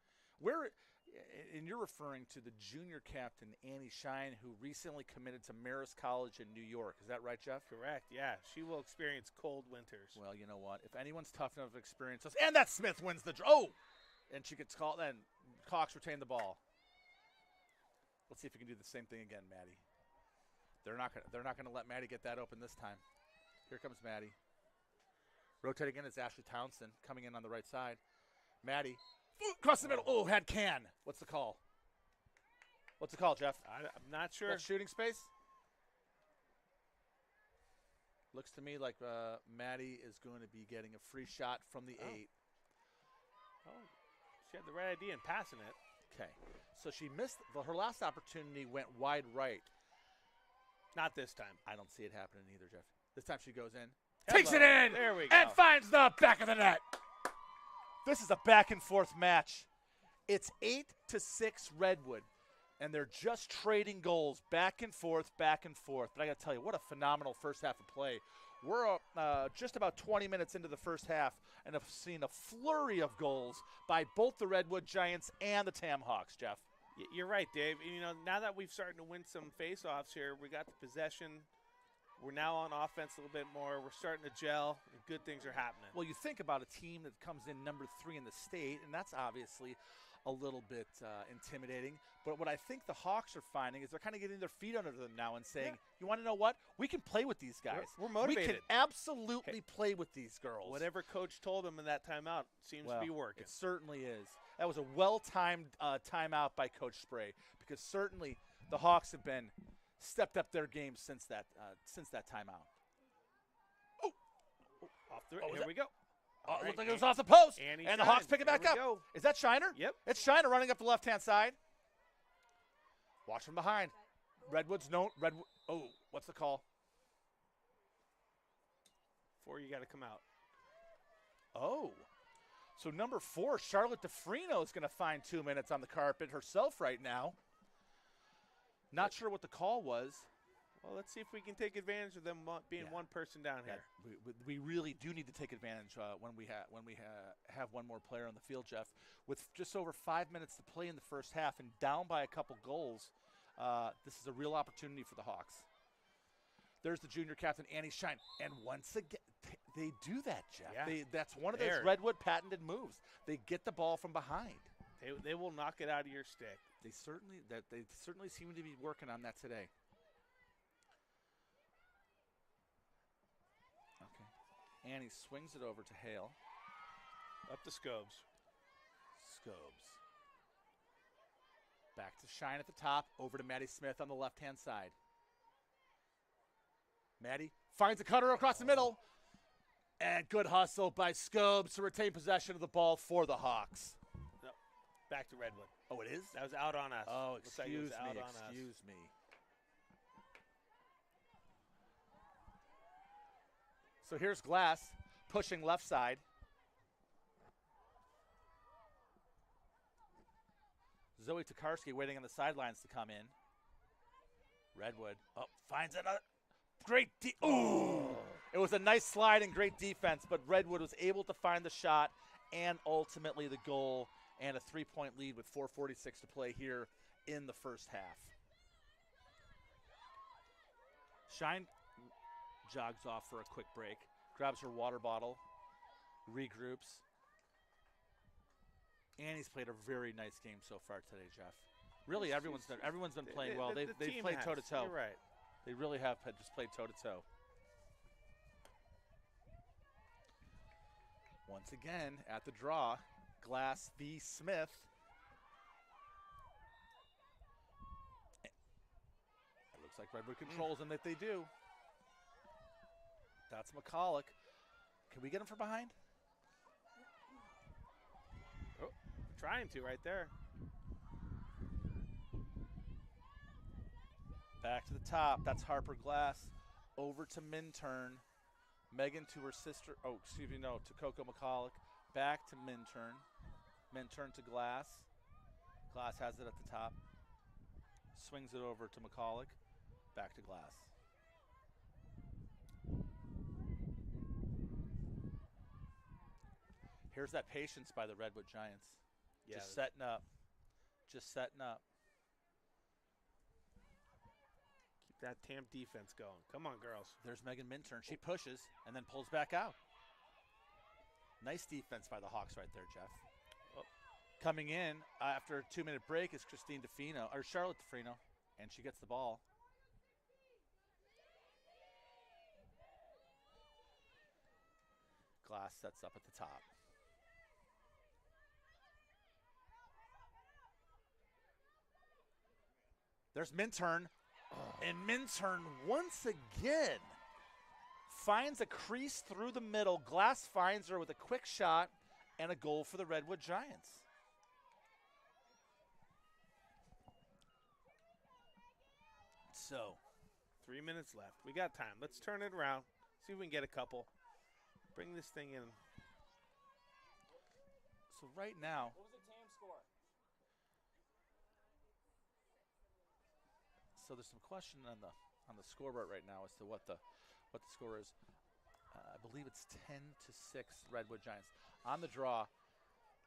[SPEAKER 1] And you're referring to the junior captain, Annie Shine, who recently committed to Marist College in New York. Is that right, Jeff?
[SPEAKER 2] Correct, yeah. She will experience cold winters.
[SPEAKER 1] Well, you know what? If anyone's tough enough to experience this, and that Smith wins the draw. Oh! And she gets called, and Cox retained the ball. Let's see if we can do the same thing again, Maddie. They're not gonna let Maddie get that open this time. Here comes Maddie. Rotating in is Ashley Townsend coming in on the right side. Maddie across the middle. Oh, had can. What's the call? What's the call, Jeff?
[SPEAKER 2] I'm not sure.
[SPEAKER 1] That's shooting space. Looks to me like Maddie is going to be getting a free shot from the 8.
[SPEAKER 2] Oh, she had the right idea in passing it.
[SPEAKER 1] Okay, so she missed her last opportunity. Went wide right.
[SPEAKER 2] Not this time.
[SPEAKER 1] I don't see it happening either, Jeff. This time she goes in,
[SPEAKER 2] Hello.
[SPEAKER 1] takes it in,
[SPEAKER 2] There we go.
[SPEAKER 1] and finds the back of the net. This is a back and forth match. It's 8-6 Redwood, and they're just trading goals back and forth, back and forth. But I got to tell you, what a phenomenal first half of play. We're just about 20 minutes into the first half and have seen a flurry of goals by both the Redwood Giants and the Tam Hawks, Jeff.
[SPEAKER 2] You're right, Dave. You know, now that we've started to win some face-offs here, we got the possession. We're now on offense a little bit more. We're starting to gel, and good things are happening.
[SPEAKER 1] Well, you think about a team that comes in number 3 in the state, and that's obviously a little bit intimidating. But what I think the Hawks are finding is they're kind of getting their feet under them now and saying, you want to know what? We can play with these guys.
[SPEAKER 2] We're motivated.
[SPEAKER 1] We can absolutely play with these girls.
[SPEAKER 2] Whatever coach told them in that timeout seems to be working.
[SPEAKER 1] It certainly is. That was a well-timed timeout by Coach Spray, because certainly the Hawks have been stepped up their game since that timeout.
[SPEAKER 2] Here we go.
[SPEAKER 1] It looked like it was off the post,
[SPEAKER 2] Annie
[SPEAKER 1] and the Hawks pick it back
[SPEAKER 2] There we
[SPEAKER 1] up.
[SPEAKER 2] go.
[SPEAKER 1] Is that Shiner?
[SPEAKER 2] Yep.
[SPEAKER 1] It's Shiner running up the left-hand side. Watch from behind. Redwood's no Redwood. Oh, what's the call?
[SPEAKER 2] 4, you got to come out.
[SPEAKER 1] Oh, so number 4, Charlotte DeFrino is going to find 2 minutes on the carpet herself right now. Not sure what the call was.
[SPEAKER 2] Well, let's see if we can take advantage of them being one person down here.
[SPEAKER 1] We really do need to take advantage when we have one more player on the field, Jeff. With just over 5 minutes to play in the first half and down by a couple goals, this is a real opportunity for the Hawks. There's the junior captain, Annie Shine. And once again, they do that, Jeff.
[SPEAKER 2] Yeah.
[SPEAKER 1] That's one of those Redwood patented moves. They get the ball from behind.
[SPEAKER 2] They will knock it out of your stick.
[SPEAKER 1] They certainly seem to be working on that today. Okay. Annie swings it over to Hale.
[SPEAKER 2] Up to Scobes.
[SPEAKER 1] Back to Shine at the top, over to Maddie Smith on the left-hand side. Maddie finds a cutter across the middle. And good hustle by Scobes to retain possession of the ball for the Hawks.
[SPEAKER 2] No, back to Redwood.
[SPEAKER 1] Oh, it is?
[SPEAKER 2] That was out on us.
[SPEAKER 1] Oh,
[SPEAKER 2] Looks like it was out on us.
[SPEAKER 1] Excuse me. So here's Glass pushing left side. Zoe Tokarski waiting on the sidelines to come in. Redwood finds another great. Ooh! It was a nice slide and great defense, but Redwood was able to find the shot and ultimately the goal and a 3-point lead with 4:46 to play here in the first half. Shine jogs off for a quick break, grabs her water bottle, regroups. Annie's played a very nice game so far today, Jeff. Really, everyone's been playing well. They've played toe-to-toe.
[SPEAKER 2] You're right.
[SPEAKER 1] They really have just played toe-to-toe. Once again, at the draw, Glass v. Smith. It looks like Redwood controls them if they do. That's McCulloch. Can we get him from behind?
[SPEAKER 2] Oh, trying to right there.
[SPEAKER 1] Back to the top. That's Harper Glass. Over to Minturn. Megan to her sister. Oh, excuse me, no, to Coco McCulloch. Back to Minturn. Minturn to Glass. Glass has it at the top. Swings it over to McCulloch. Back to Glass. Here's that patience by the Redwood Giants.
[SPEAKER 2] Yeah,
[SPEAKER 1] Just setting up. Just setting up.
[SPEAKER 2] Keep that Tam defense going. Come on, girls.
[SPEAKER 1] There's Megan Minturn. She pushes and then pulls back out. Nice defense by the Hawks right there, Jeff.
[SPEAKER 2] Oh,
[SPEAKER 1] Coming in after a 2-minute break is Charlotte DeFrino, and she gets the ball. Glass sets up at the top. There's Minturn, and Minturn once again finds a crease through the middle. Glass finds her with a quick shot and a goal for the Redwood Giants. So,
[SPEAKER 2] 3 minutes left. We got time. Let's turn it around. See if we can get a couple. Bring this thing in.
[SPEAKER 1] So right now,
[SPEAKER 3] What was the TAM score?
[SPEAKER 1] so there's some question on the scoreboard right now as to what the score is. I believe it's 10-6 Redwood Giants. On the draw,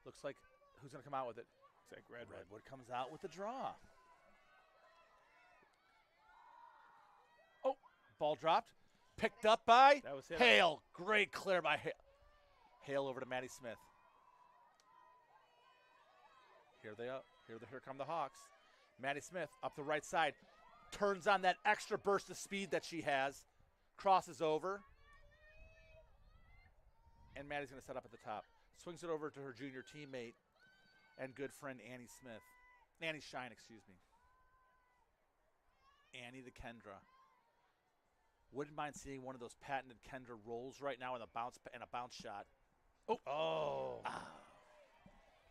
[SPEAKER 1] looks like who's going to come out with it?
[SPEAKER 2] It's like Redwood.
[SPEAKER 1] Redwood comes out with the draw. Oh, ball dropped. Picked up by
[SPEAKER 2] That was hit.
[SPEAKER 1] Hale. Great clear by Hale. Hale over to Maddie Smith. Here come the Hawks. Maddie Smith up the right side. Turns on that extra burst of speed that she has. Crosses over. And Maddie's going to set up at the top. Swings it over to her junior teammate and good friend Annie Shine, excuse me. Annie the Kendra. Wouldn't mind seeing one of those patented Kendra rolls right now in a bounce shot.
[SPEAKER 2] Oh.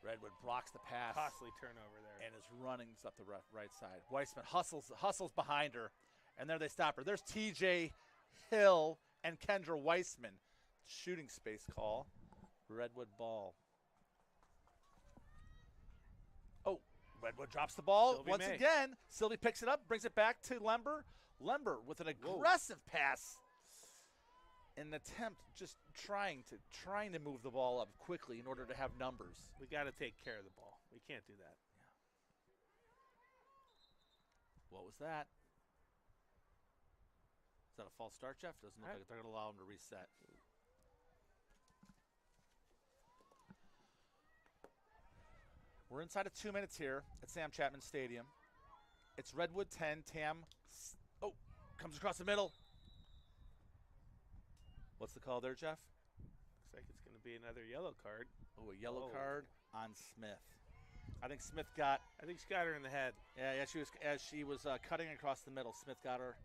[SPEAKER 1] Redwood blocks the pass.
[SPEAKER 2] Costly turnover there.
[SPEAKER 1] And is running up the right side. Weissman hustles behind her, and there they stop her. There's TJ Hill and Kendra Weissman. Shooting space call. Redwood ball. Oh, Redwood drops the ball
[SPEAKER 2] Sylvie
[SPEAKER 1] once
[SPEAKER 2] May.
[SPEAKER 1] again. Sylvie picks it up, brings it back to Lember. Lember with an aggressive pass. An attempt just trying to move the ball up quickly in order to have numbers.
[SPEAKER 2] We got to take care of the ball. We can't do that.
[SPEAKER 1] What was that? Is that a false start, Jeff? Doesn't look like they're going to allow him to reset. We're inside of 2 minutes here at Sam Chapman Stadium. It's Redwood 10, Tam. Oh, comes across the middle. What's the call there, Jeff?
[SPEAKER 2] Looks like it's going to be another yellow card.
[SPEAKER 1] Oh, a yellow
[SPEAKER 2] Oh.
[SPEAKER 1] card on Smith. I think Smith got.
[SPEAKER 2] I think she got her in the head.
[SPEAKER 1] Yeah. She was as she was cutting across the middle. Smith got her,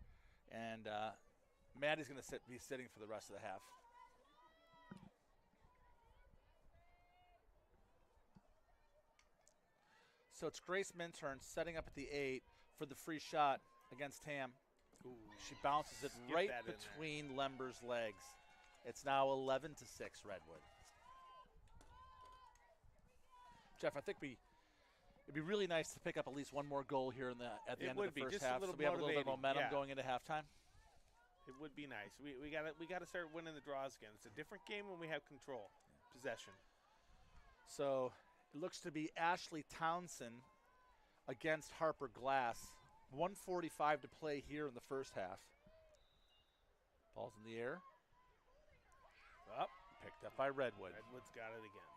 [SPEAKER 1] and Maddie's going to be sitting for the rest of the half. So it's Grace Minturn setting up at the 8 for the free shot against Tam.
[SPEAKER 2] Ooh.
[SPEAKER 1] She bounces it
[SPEAKER 2] Skip
[SPEAKER 1] right
[SPEAKER 2] that in there.
[SPEAKER 1] between Lember's legs. It's now 11-6 Redwood. Jeff, I think it'd be really nice to pick up at least one more goal here at the end of the first half, so we have a little bit of momentum going into halftime.
[SPEAKER 2] It would be nice. We got to start winning the draws again. It's a different game when we have control, possession.
[SPEAKER 1] So it looks to be Ashley Townsend against Harper Glass. 1:45 to play here in the first half. Ball's in the air.
[SPEAKER 2] Up.
[SPEAKER 1] Picked up by Redwood.
[SPEAKER 2] Redwood's got it again.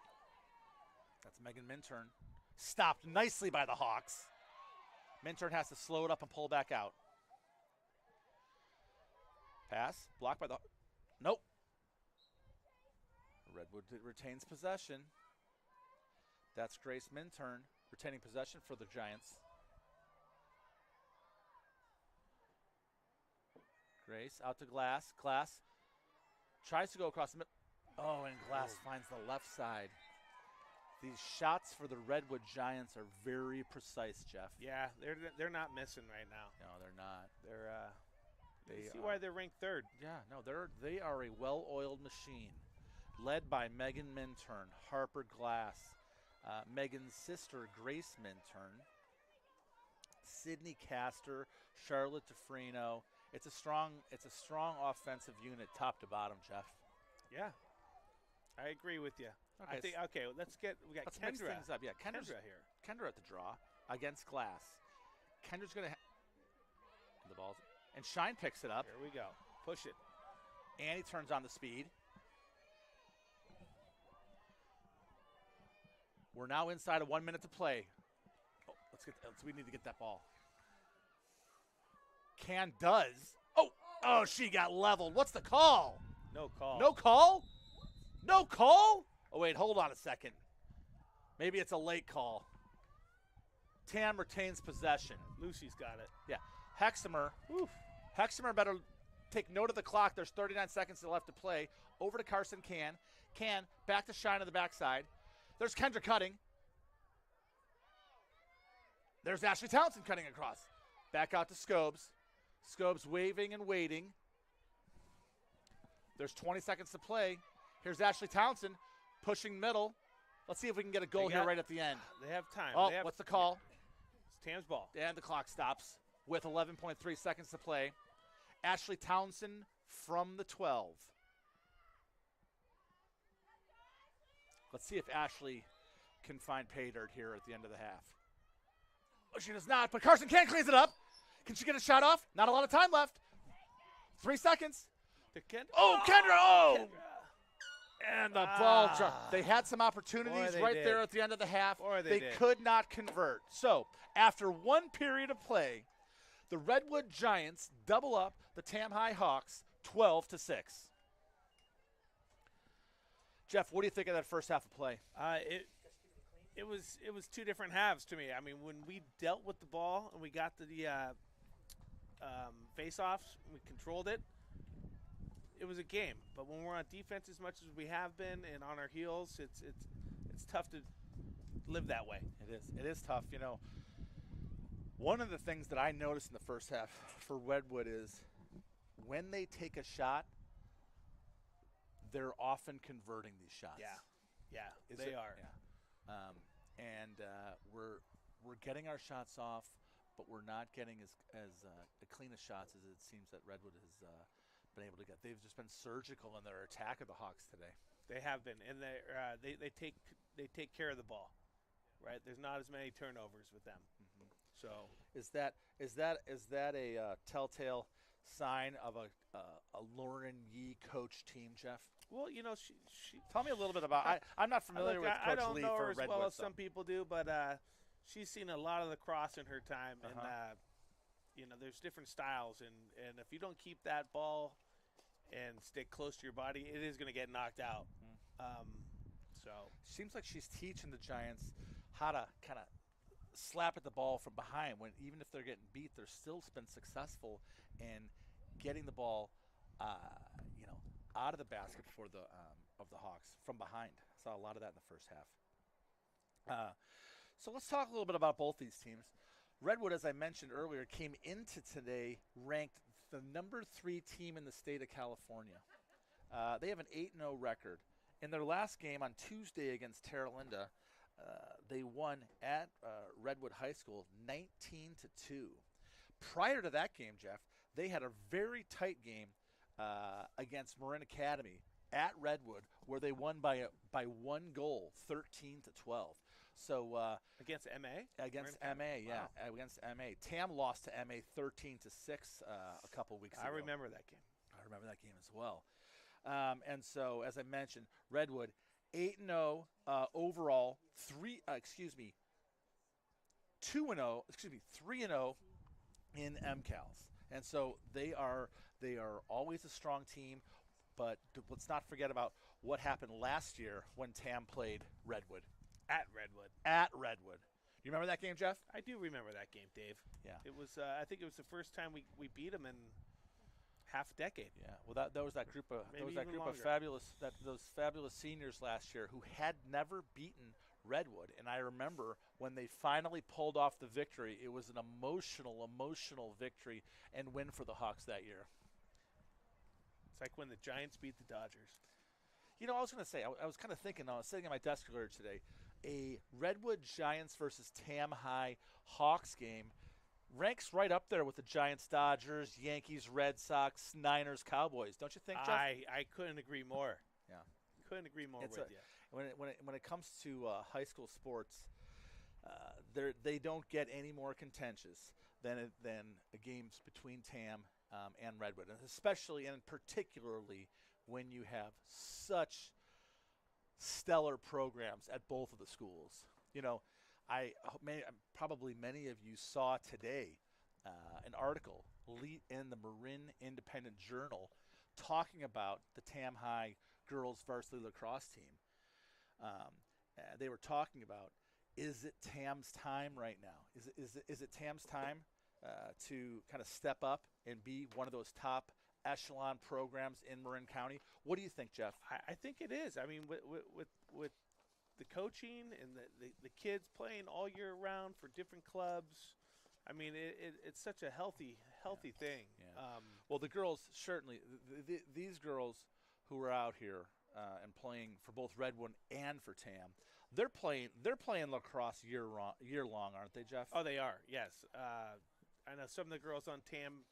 [SPEAKER 1] That's Megan Minturn. Stopped nicely by the Hawks. Minturn has to slow it up and pull back out. Pass. Blocked by the... Nope. Redwood retains possession. That's Grace Minturn retaining possession for the Giants. Grace out to Glass. Glass tries to go across the middle. Oh, and Glass finds the left side. These shots for the Redwood Giants are very precise, Jeff.
[SPEAKER 2] Yeah, they're not missing right now.
[SPEAKER 1] No, they're not.
[SPEAKER 2] You see why they're ranked third.
[SPEAKER 1] Yeah, no, they are a well-oiled machine, led by Megan Minturn, Harper Glass, Megan's sister Grace Minturn, Sydney Castor, Charlotte DeFrino. It's a strong offensive unit, top to bottom, Jeff.
[SPEAKER 2] Yeah, I agree with you.
[SPEAKER 1] Okay,
[SPEAKER 2] I think let's
[SPEAKER 1] mix
[SPEAKER 2] Kendra.
[SPEAKER 1] things up. Yeah,
[SPEAKER 2] Kendra here.
[SPEAKER 1] Kendra at the draw against Glass. Kendra's gonna the ball's and Shine picks it up.
[SPEAKER 2] Here we go. Push it.
[SPEAKER 1] Annie turns on the speed. We're now inside of 1 minute to play. Oh, we need to get that ball. Can does. Oh, she got leveled. What's the call?
[SPEAKER 2] No call.
[SPEAKER 1] No call? No call? Oh, wait, hold on a second. Maybe it's a late call. Tam retains possession.
[SPEAKER 2] Lucy's got it.
[SPEAKER 1] Yeah. Hexamer. Oof. Hexamer better take note of the clock. There's 39 seconds left to play. Over to Carson Can. Can, back to Shine on the backside. There's Kendra cutting. There's Ashley Townsend cutting across. Back out to Scobes. Scobes waving and waiting. There's 20 seconds to play. Here's Ashley Townsend pushing middle. Let's see if we can get a goal here right at the end.
[SPEAKER 2] They have time.
[SPEAKER 1] Oh, what's the call?
[SPEAKER 2] It's Tam's ball.
[SPEAKER 1] And the clock stops with 11.3 seconds to play. Ashley Townsend from the 12. Let's see if Ashley can find pay dirt here at the end of the half. Oh, she does not, but Carson Can cleans it up. Can she get a shot off? Not a lot of time left. 3 seconds. Oh, Kendra! Oh! Kendra. And the ball dropped. They had some opportunities there at the end of the half. They could not convert. So, after 1 period of play, the Redwood Giants double up the Tam High Hawks 12-6. Jeff, what do you think of that first half of play?
[SPEAKER 2] It was 2 different halves to me. I mean, when we dealt with the ball and we got the face-offs, we controlled it. It was a game. But when we're on defense as much as we have been and on our heels, it's tough to live that way.
[SPEAKER 1] It is tough. You know, one of the things that I noticed in the first half for Redwood is when they take a shot, they're often converting these shots.
[SPEAKER 2] Yeah, they are.
[SPEAKER 1] Yeah. We're getting our shots off, but we're not getting as clean as shots as it seems that Redwood has been able to get. They've just been surgical in their attack of the Hawks today.
[SPEAKER 2] They have been, and they take care of the ball, right? There's not as many turnovers with them. Mm-hmm. So
[SPEAKER 1] is that a telltale sign of a Lauren Yee coach team, Jeff?
[SPEAKER 2] Well, you know, she
[SPEAKER 1] tell me a little bit about. I'm not familiar with Coach Lee for Redwood.
[SPEAKER 2] I don't know her as well as some people do, but she's seen a lot of lacrosse in her time, and you know, there's different styles, and if you don't keep that ball and stay close to your body, it is going to get knocked out. So
[SPEAKER 1] seems like she's teaching the Giants how to kind of slap at the ball from behind. When even if they're getting beat, they're still been successful in getting the ball, out of the basket for the of the Hawks from behind. Saw a lot of that in the first half. So let's talk a little bit about both these teams. Redwood, as I mentioned earlier, came into today ranked the number 3 team in the state of California. They have an 8-0 record. In their last game on Tuesday against Terra Linda, they won at Redwood High School 19-2. Prior to that game, Jeff, they had a very tight game against Marin Academy at Redwood, where they won by 1 goal, 13-12. So
[SPEAKER 2] against MA?
[SPEAKER 1] Against MA, yeah, wow. Against MA. Tam lost to MA 13-6 a couple weeks ago.
[SPEAKER 2] I remember that game.
[SPEAKER 1] I remember that game as well. And so, as I mentioned, Redwood 8-0 overall, 3-0 in MCALs. And so they are always a strong team, but let's not forget about what happened last year when Tam played Redwood.
[SPEAKER 2] At Redwood.
[SPEAKER 1] You remember that game, Jeff?
[SPEAKER 2] I do remember that game, Dave.
[SPEAKER 1] Yeah.
[SPEAKER 2] It was. I think it was the first time we beat them in half a decade.
[SPEAKER 1] Yeah. Well, that was that group of those fabulous seniors last year who had never beaten Redwood, and I remember when they finally pulled off the victory. It was an emotional victory and win for the Hawks that year.
[SPEAKER 2] It's like when the Giants beat the Dodgers.
[SPEAKER 1] You know, I was going to say, I was kind of thinking, I was sitting at my desk earlier today, a Redwood Giants versus Tam High Hawks game ranks right up there with the Giants, Dodgers, Yankees, Red Sox, Niners, Cowboys. Don't you think, Jeff?
[SPEAKER 2] I couldn't agree more.
[SPEAKER 1] Yeah.
[SPEAKER 2] Couldn't agree more with you.
[SPEAKER 1] When it comes to high school sports, they don't get any more contentious than games between Tam and Redwood, and especially and particularly when you have such stellar programs at both of the schools. You know, probably many of you saw today an article in the Marin Independent Journal talking about the Tam High girls varsity lacrosse team. They were talking about, is it Tam's time right now? Is it Tam's time to kind of step up and be one of those top echelon programs in Marin County? What do you think, Jeff?
[SPEAKER 2] I think it is. I mean, with the coaching and the kids playing all year round for different clubs, I mean, it's such a healthy thing.
[SPEAKER 1] Yeah. Well, the girls certainly, these girls who are out here and playing for both Redwood and for Tam, they're playing lacrosse year long, aren't they, Jeff?
[SPEAKER 2] Oh, they are. Yes. I know some of the girls on Tam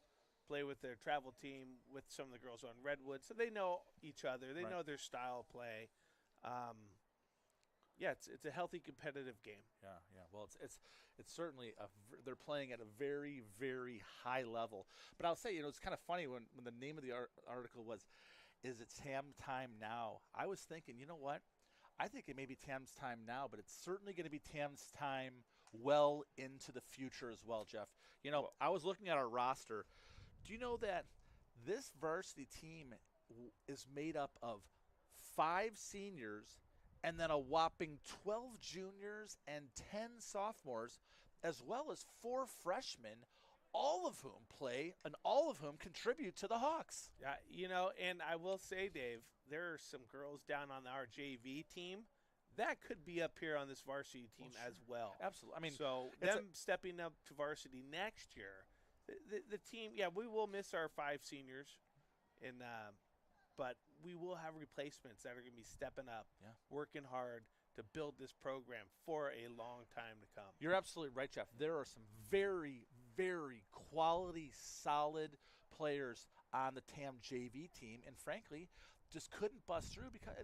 [SPEAKER 2] play with their travel team with some of the girls on Redwood, so they know each other. They know their style of play. Yeah, it's a healthy competitive game.
[SPEAKER 1] Yeah. Well, it's certainly they're playing at a very, very high level. But I'll say, it's kind of funny when the name of the article was, "Is it Tam time now?" I was thinking, you know what? I think it may be Tam's time now, but it's certainly going to be Tam's time well into the future as well, Jeff. I was looking at our roster. Do you know that this varsity team is made up of 5 seniors and then a whopping 12 juniors and 10 sophomores, as well as 4 freshmen, all of whom play and all of whom contribute to the Hawks?
[SPEAKER 2] Yeah, and I will say, Dave, there are some girls down on our JV team that could be up here on this varsity team as well.
[SPEAKER 1] Absolutely. I mean,
[SPEAKER 2] so them stepping up to varsity next year, the team, we will miss our 5 seniors, but we will have replacements that are going to be stepping up, working hard to build this program for a long time to come.
[SPEAKER 1] You're absolutely right, Jeff. There are some very, very quality, solid players on the TAM JV team, and frankly, just couldn't bust through because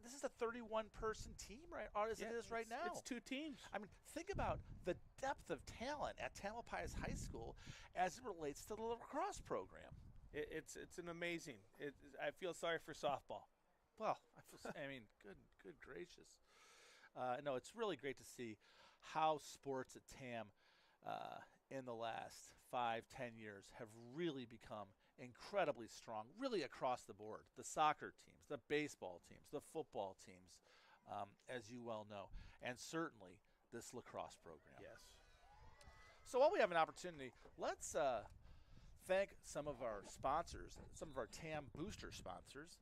[SPEAKER 1] this is a 31-person team, right? Or as it is right now.
[SPEAKER 2] It's 2 teams.
[SPEAKER 1] I mean, think about the depth of talent at Tamalpais High School as it relates to the lacrosse program.
[SPEAKER 2] It's an amazing. I feel sorry for softball.
[SPEAKER 1] Well, I mean, good gracious. No, it's really great to see how sports at TAM in the last 5-10 years have really become incredibly strong, really across the board. The soccer teams, the baseball teams, the football teams, as you well know, and certainly this lacrosse program.
[SPEAKER 2] Yes.
[SPEAKER 1] So while we have an opportunity, let's thank some of our sponsors, some of our TAM booster sponsors.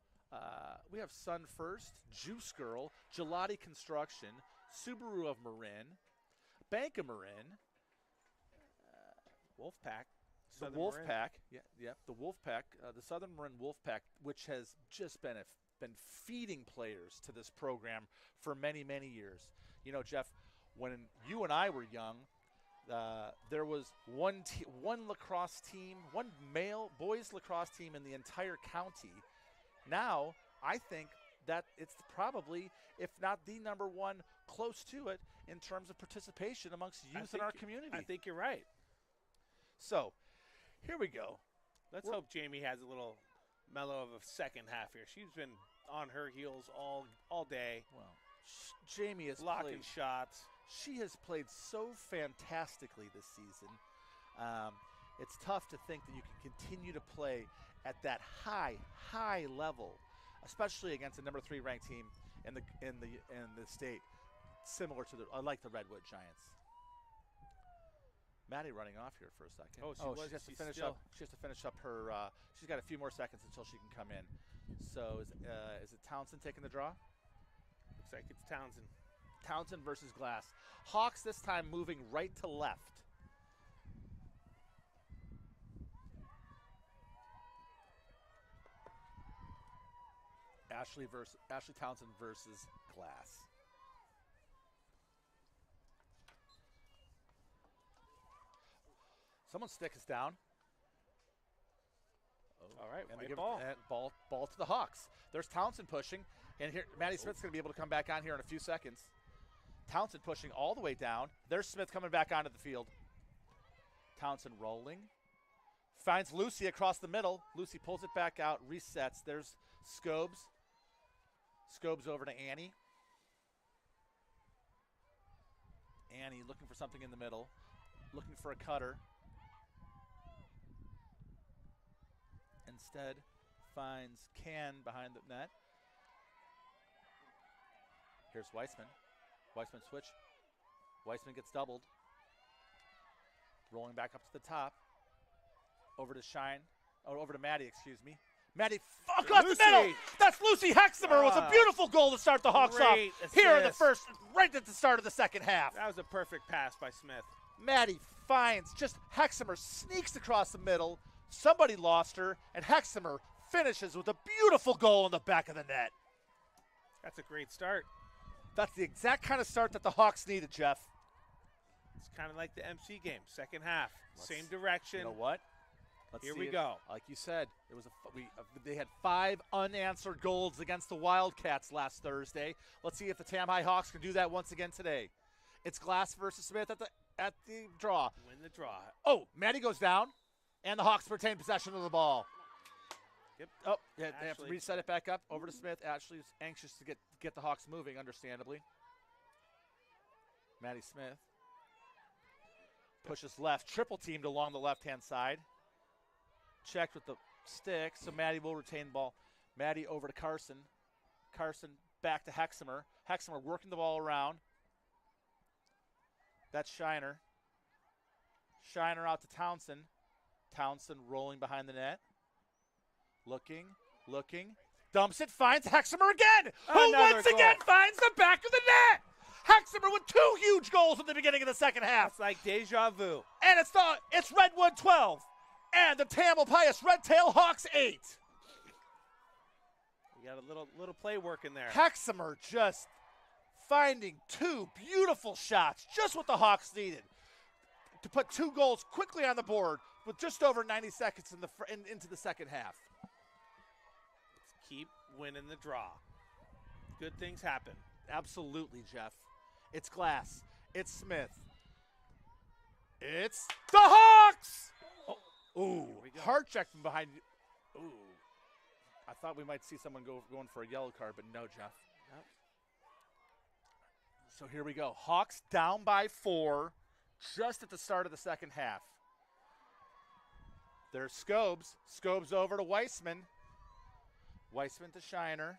[SPEAKER 1] We have Sun First, Juice Girl, Gelati Construction, Subaru of Marin, Bank of Marin,
[SPEAKER 2] Wolfpack.
[SPEAKER 1] The Wolfpack, the Wolfpack, the Southern Marin Wolfpack, which has just been feeding players to this program for many, many years. You know, Jeff, when you and I were young, there was one lacrosse team, one male boys lacrosse team in the entire county. Now, I think that it's probably, if not the number one, close to it in terms of participation amongst youth in our community.
[SPEAKER 2] I think you're right.
[SPEAKER 1] So, here we go.
[SPEAKER 2] Let's hope Jamie has a little mellow of a second half here. She's been on her heels all day.
[SPEAKER 1] Well, Jamie is
[SPEAKER 2] blocking shots.
[SPEAKER 1] She has played so fantastically this season. It's tough to think that you can continue to play at that high level, especially against a number 3 ranked team in the state, similar to like the Redwood Giants. Maddie running off here for a second. She has to finish up. She has to finish up her. She's got a few more seconds until she can come in. So is it Townsend taking the draw?
[SPEAKER 2] Looks like it's Townsend.
[SPEAKER 1] Townsend versus Glass. Hawks this time moving right to left. Ashley Townsend versus Glass. Someone's stick is down.
[SPEAKER 2] All right,
[SPEAKER 1] and they give ball to the Hawks. There's Townsend pushing, and here Maddie Smith's going to be able to come back on here in a few seconds. Townsend pushing all the way down. There's Smith coming back onto the field. Townsend rolling. Finds Lucy across the middle. Lucy pulls it back out, resets. There's Scobes. Scobes over to Annie. Annie looking for something in the middle, looking for a cutter. Instead, finds Can behind the net. Here's Weissman. Weissman switch. Weissman gets doubled. Rolling back up to the top. Over to Shine. Oh, over to Maddie, excuse me. Maddie across the middle. That's Lucy Hexamer. It was a beautiful goal to start the Hawks off here in the first, right at the start of the second half.
[SPEAKER 2] That was a perfect pass by Smith.
[SPEAKER 1] Maddie finds just Hexamer sneaks across the middle. Somebody lost her, and Hexamer finishes with a beautiful goal in the back of the net.
[SPEAKER 2] That's a great start.
[SPEAKER 1] That's the exact kind of start that the Hawks needed, Jeff.
[SPEAKER 2] It's kind of like the MC game, second half. Same direction.
[SPEAKER 1] You know what?
[SPEAKER 2] Here we go.
[SPEAKER 1] Like you said, it was they had 5 unanswered goals against the Wildcats last Thursday. Let's see if the Tam High Hawks can do that once again today. It's Glass versus Smith at the draw.
[SPEAKER 2] Win the draw.
[SPEAKER 1] Oh, Maddie goes down, and the Hawks retain possession of the ball.
[SPEAKER 2] Yep.
[SPEAKER 1] Oh, yeah, they have to reset it back up over to Smith. Ashley's anxious to get the Hawks moving, understandably. Maddie Smith pushes left, triple teamed along the left-hand side. Checked with the stick, so Maddie will retain the ball. Maddie over to Carson. Carson back to Hexamer. Hexamer working the ball around. That's Shiner. Shiner out to Townsend. Townsend rolling behind the net. Looking. Dumps it, finds Hexamer again, who once again finds the back of the net. Hexamer with 2 huge goals at the beginning of the second half.
[SPEAKER 2] It's like deja vu.
[SPEAKER 1] And it's Redwood 12. And the Tamalpais Red Tail Hawks 8.
[SPEAKER 2] We got a little play work in there.
[SPEAKER 1] Hexamer just finding 2 beautiful shots, just what the Hawks needed to put 2 goals quickly on the board with just over 90 seconds into the second half.
[SPEAKER 2] Let's keep winning the draw. Good things happen.
[SPEAKER 1] Absolutely, Jeff. It's Glass. It's Smith. It's the Hawks! Ooh, hard check from behind you. Ooh. I thought we might see someone going for a yellow card, but no, Jeff. Nope. So here we go. Hawks down by 4 just at the start of the second half. There's Scobes. Scobes over to Weissman. Weissman to Shiner.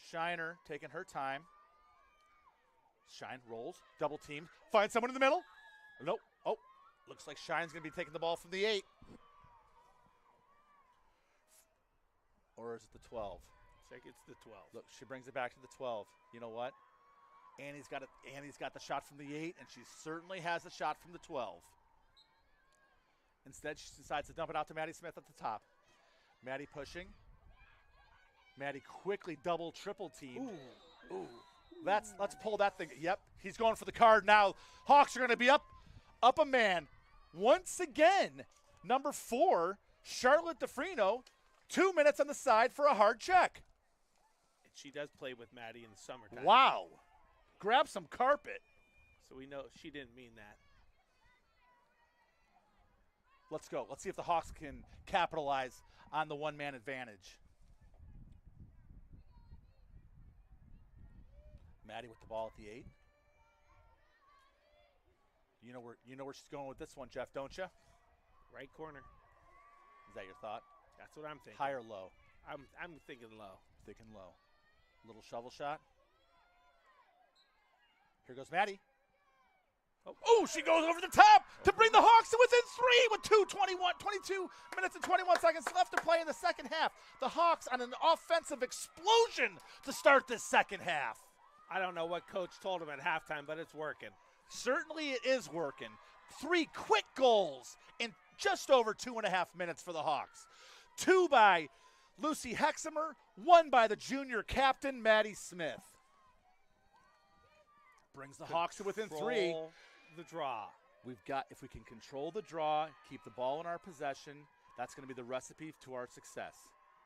[SPEAKER 1] Shiner taking her time. Shine rolls, double team, finds someone in the middle. Nope. Oh. Looks like Shine's going to be taking the ball from the 8. Or is it the 12?
[SPEAKER 2] It's like it's the 12.
[SPEAKER 1] Look, she brings it back to the 12. You know what? Annie's got the shot from the 8, and she certainly has a shot from the 12. Instead, she decides to dump it out to Maddie Smith at the top. Maddie pushing. Maddie quickly triple teamed. Ooh. Let's pull that thing. Yep, he's going for the card now. Hawks are going to be up a man. Once again, number 4, Charlotte DeFrino, 2 minutes on the side for a hard check.
[SPEAKER 2] And she does play with Maddie in the summertime.
[SPEAKER 1] Wow. Grab some carpet.
[SPEAKER 2] So we know she didn't mean that.
[SPEAKER 1] Let's go. Let's see if the Hawks can capitalize on the one-man advantage. Maddie with the ball at the 8. You know where she's going with this one, Jeff, don't you?
[SPEAKER 2] Right corner.
[SPEAKER 1] Is that your thought?
[SPEAKER 2] That's what I'm thinking.
[SPEAKER 1] High or low?
[SPEAKER 2] I'm thinking low.
[SPEAKER 1] Thinking low. Little shovel shot. Here goes Maddie. Oh, she goes over the top to bring the Hawks to within 3 with 22 minutes and 21 seconds left to play in the second half. The Hawks on an offensive explosion to start this second half.
[SPEAKER 2] I don't know what coach told him at halftime, but it's working.
[SPEAKER 1] Certainly it is working. 3 quick goals in just over 2.5 minutes for the Hawks. 2 by Lucy Hexamer, 1 by the junior captain, Maddie Smith. Brings the Hawks to within 3.
[SPEAKER 2] The draw.
[SPEAKER 1] If we can control the draw, keep the ball in our possession, that's going to be the recipe to our success.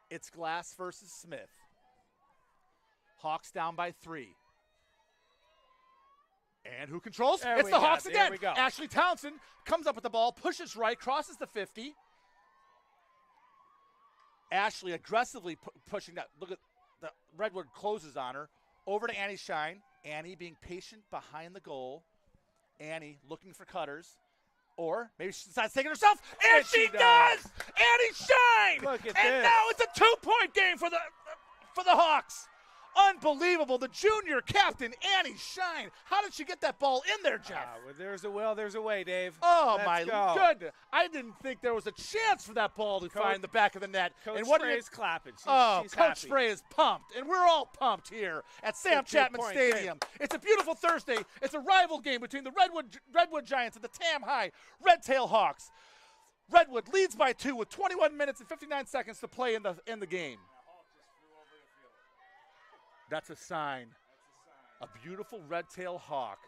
[SPEAKER 1] It's Glass versus Smith. Hawks down by 3. And who controls? It's the Hawks again.
[SPEAKER 2] We go.
[SPEAKER 1] Ashley Townsend comes up with the ball, pushes right, crosses the 50. Ashley aggressively pushing that. Look at the Redwood closes on her. Over to Annie Shine. Annie being patient behind the goal. Annie looking for cutters. Or maybe she decides to take it herself, and she does! Annie Shine!
[SPEAKER 2] Look at
[SPEAKER 1] and
[SPEAKER 2] this.
[SPEAKER 1] now it's a 2-point game for the Hawks. Unbelievable. The junior captain, Annie Shine. How did she get that ball in there, Jeff?
[SPEAKER 2] Well, there's a will, there's a way, Dave.
[SPEAKER 1] Oh,
[SPEAKER 2] Let's
[SPEAKER 1] my
[SPEAKER 2] go.
[SPEAKER 1] goodness. I didn't think there was a chance for that ball to find the back of the net.
[SPEAKER 2] Coach
[SPEAKER 1] and what
[SPEAKER 2] Frey's clapping. She's
[SPEAKER 1] Coach
[SPEAKER 2] happy.
[SPEAKER 1] Frey is pumped, and we're all pumped here at Sam Chapman Stadium. It's a beautiful Thursday. It's a rival game between the Redwood Giants and the Tam High Redtail Hawks. Redwood leads by 2 with 21 minutes and 59 seconds to play in the game. That's a sign. A beautiful red-tailed hawk.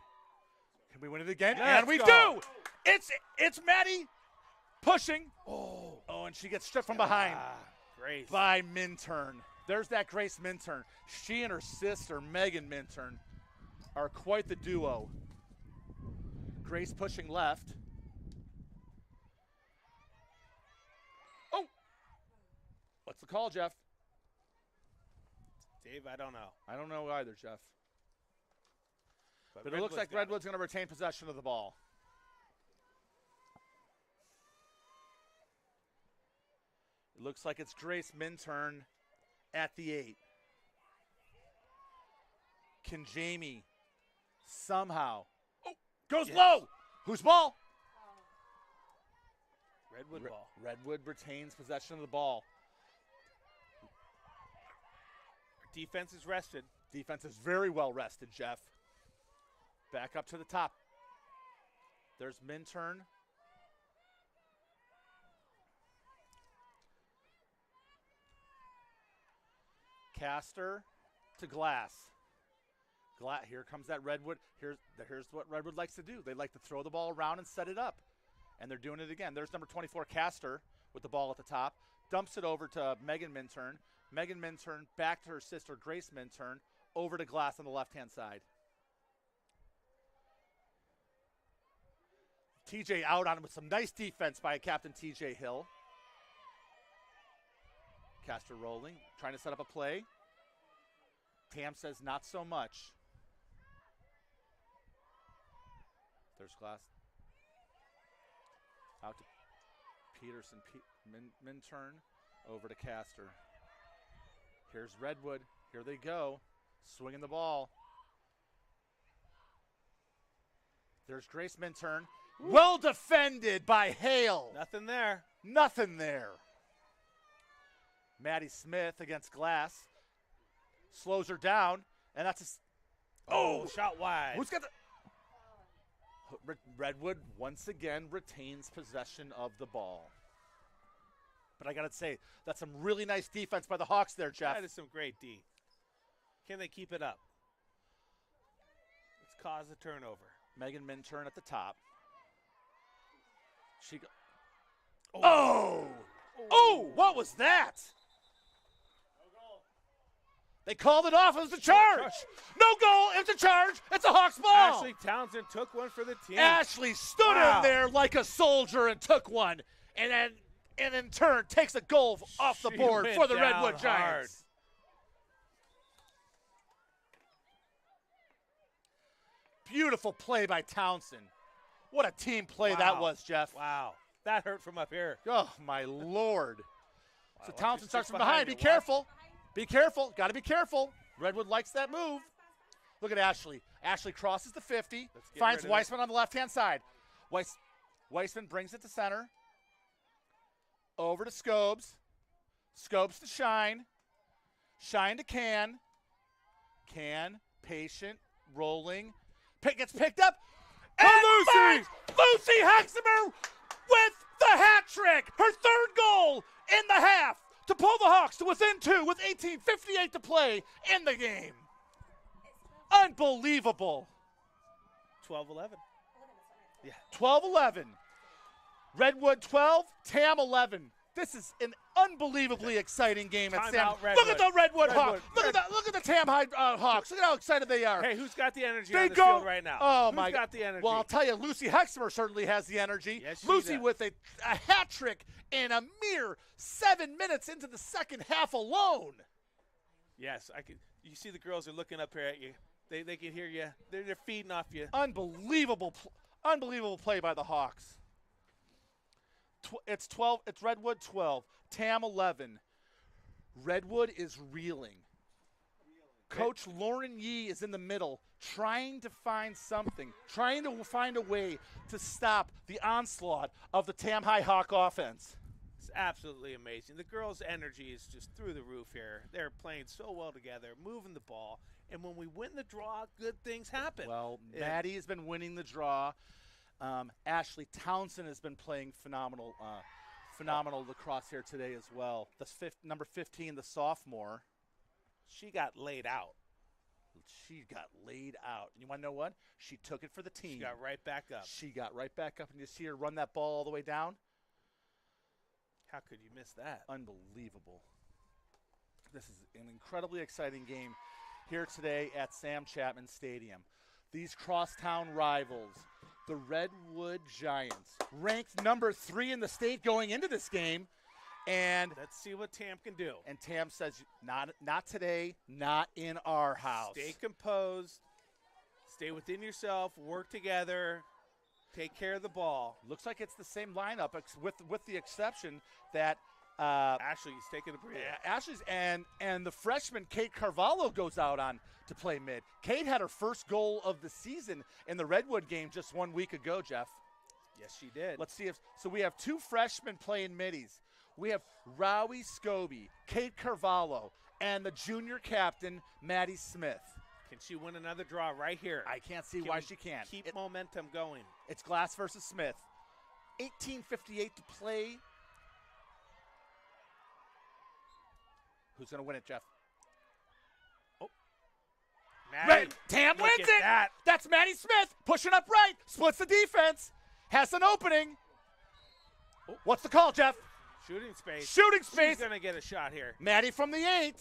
[SPEAKER 1] Can we win it again? And we do! It's Maddie pushing. Oh, and she gets stripped from behind.
[SPEAKER 2] Grace.
[SPEAKER 1] By Minturn. There's that Grace Minturn. She and her sister, Megan Minturn, are quite the duo. Grace pushing left. Oh! What's the call, Jeff?
[SPEAKER 2] Dave, I don't know.
[SPEAKER 1] I don't know either, Jeff. But it
[SPEAKER 2] Redwood's
[SPEAKER 1] looks like Redwood's going to retain possession of the ball. It looks like it's Grace Minturn at the 8. Can Jamie somehow... Oh, goes low! Whose ball?
[SPEAKER 2] Redwood ball.
[SPEAKER 1] Redwood retains possession of the ball.
[SPEAKER 2] Defense is rested.
[SPEAKER 1] Defense is very well rested, Jeff. Back up to the top. There's Minturn. Caster to Glass. Here comes that Redwood. Here's what Redwood likes to do. They like to throw the ball around and set it up. And they're doing it again. There's number 24, Caster, with the ball at the top. Dumps it over to Megan Minturn. Megan Minturn back to her sister, Grace Minturn, over to Glass on the left-hand side. TJ out on him with some nice defense by Captain TJ Hill. Caster rolling, trying to set up a play. Tam says not so much. There's Glass. Out to Peterson, Minturn, over to Caster. Here's Redwood. Here they go. Swinging the ball. There's Grace Minturn. Well defended by Hale.
[SPEAKER 2] Nothing there.
[SPEAKER 1] Nothing there. Maddie Smith against Glass. Slows her down. And that's a...
[SPEAKER 2] shot wide.
[SPEAKER 1] Who's got the... Redwood once again retains possession of the ball. But I got to say, that's some really nice defense by the Hawks there, Jeff.
[SPEAKER 2] That is some great D. Can they keep it up? Let's cause a turnover.
[SPEAKER 1] Megan Minturn at the top. She go. Oh, what was that? They called it off. It was a charge. No goal. It's a charge. It's a Hawks ball.
[SPEAKER 2] Ashley Townsend took one for the team.
[SPEAKER 1] Ashley stood in there like a soldier and took one. And in turn takes a goal off the board for the Redwood Giants. Beautiful play by Townsend. What a team play that was, Jeff.
[SPEAKER 2] Wow. That hurt from up here.
[SPEAKER 1] Oh, my Lord. So Townsend starts from behind.
[SPEAKER 2] behind
[SPEAKER 1] Be
[SPEAKER 2] you.
[SPEAKER 1] careful. Be careful. Got to be careful. Redwood likes that move. Look at Ashley. Ashley crosses the 50. Finds Weissman on the left-hand side. Weissman brings it to center. Over to Scobes. Scobes to Shine. Shine to Can. Can, patient, rolling. Gets picked up. And Lucy Hexamer with the hat trick. Her third goal in the half to pull the Hawks to within 2 with 18:58 to play in the game. Unbelievable.
[SPEAKER 2] 12-11.
[SPEAKER 1] Yeah. 12-11. Redwood 12, Tam 11. This is an unbelievably exciting game at Sam. Look at the Redwood Hawks. Look at the Tam High Hawks. Look at how excited they are.
[SPEAKER 2] Hey, who's got the energy on this field right now?
[SPEAKER 1] Oh,
[SPEAKER 2] who's got the energy?
[SPEAKER 1] Well, I'll tell you, Lucy Hexamer certainly has the energy.
[SPEAKER 2] Yes, she
[SPEAKER 1] Lucy
[SPEAKER 2] does.
[SPEAKER 1] with a hat trick in a mere 7 minutes into the second half alone.
[SPEAKER 2] Yes, I can. You see the girls are looking up here at you. They can hear you. They're feeding off you.
[SPEAKER 1] Unbelievable play by the Hawks. It's Redwood 12, Tam 11. Redwood is reeling. Coach Lauren Yee is in the middle, trying to find something, trying to find a way to stop the onslaught of the Tam High Hawk offense.
[SPEAKER 2] It's absolutely amazing. The girls' energy is just through the roof here. They're playing so well together, moving the ball, and when we win the draw, good things happen.
[SPEAKER 1] Well, Maddie has been winning the draw. Ashley Townsend has been playing phenomenal lacrosse here today as well. Number 15, the sophomore.
[SPEAKER 2] She got laid out.
[SPEAKER 1] She got laid out. And you want to know what? She took it for the team.
[SPEAKER 2] She got right back up.
[SPEAKER 1] She got right back up, and you see her run that ball all the way down.
[SPEAKER 2] How could you miss that?
[SPEAKER 1] Unbelievable. This is an incredibly exciting game here today at Sam Chapman Stadium. These crosstown rivals, the Redwood Giants, ranked number 3 in the state going into this game. And
[SPEAKER 2] let's see what Tam can do.
[SPEAKER 1] And Tam says, not today, not in our house.
[SPEAKER 2] Stay composed. Stay within yourself. Work together. Take care of the ball.
[SPEAKER 1] Looks like it's the same lineup, with the exception that
[SPEAKER 2] Ashley's taking a breather.
[SPEAKER 1] Ashley's and the freshman Kate Carvalho goes out on to play mid. Kate had her first goal of the season in the Redwood game just 1 week ago, Jeff.
[SPEAKER 2] Yes, she did.
[SPEAKER 1] Let's see so we have 2 freshmen playing middies. We have Rowie Scobie, Kate Carvalho, and the junior captain, Maddie Smith.
[SPEAKER 2] Can she win another draw right here?
[SPEAKER 1] I can't see why she can't.
[SPEAKER 2] Keep momentum going.
[SPEAKER 1] It's Glass versus Smith. 18:58 to play. Who's going to win it, Jeff?
[SPEAKER 2] Oh. Maddie,
[SPEAKER 1] Tam wins it.
[SPEAKER 2] That.
[SPEAKER 1] That's Maddie Smith pushing up right. Splits the defense. Has an opening. Oh. What's the call, Jeff?
[SPEAKER 2] Shooting space.
[SPEAKER 1] Shooting space.
[SPEAKER 2] She's going to get a shot here.
[SPEAKER 1] Maddie from the 8.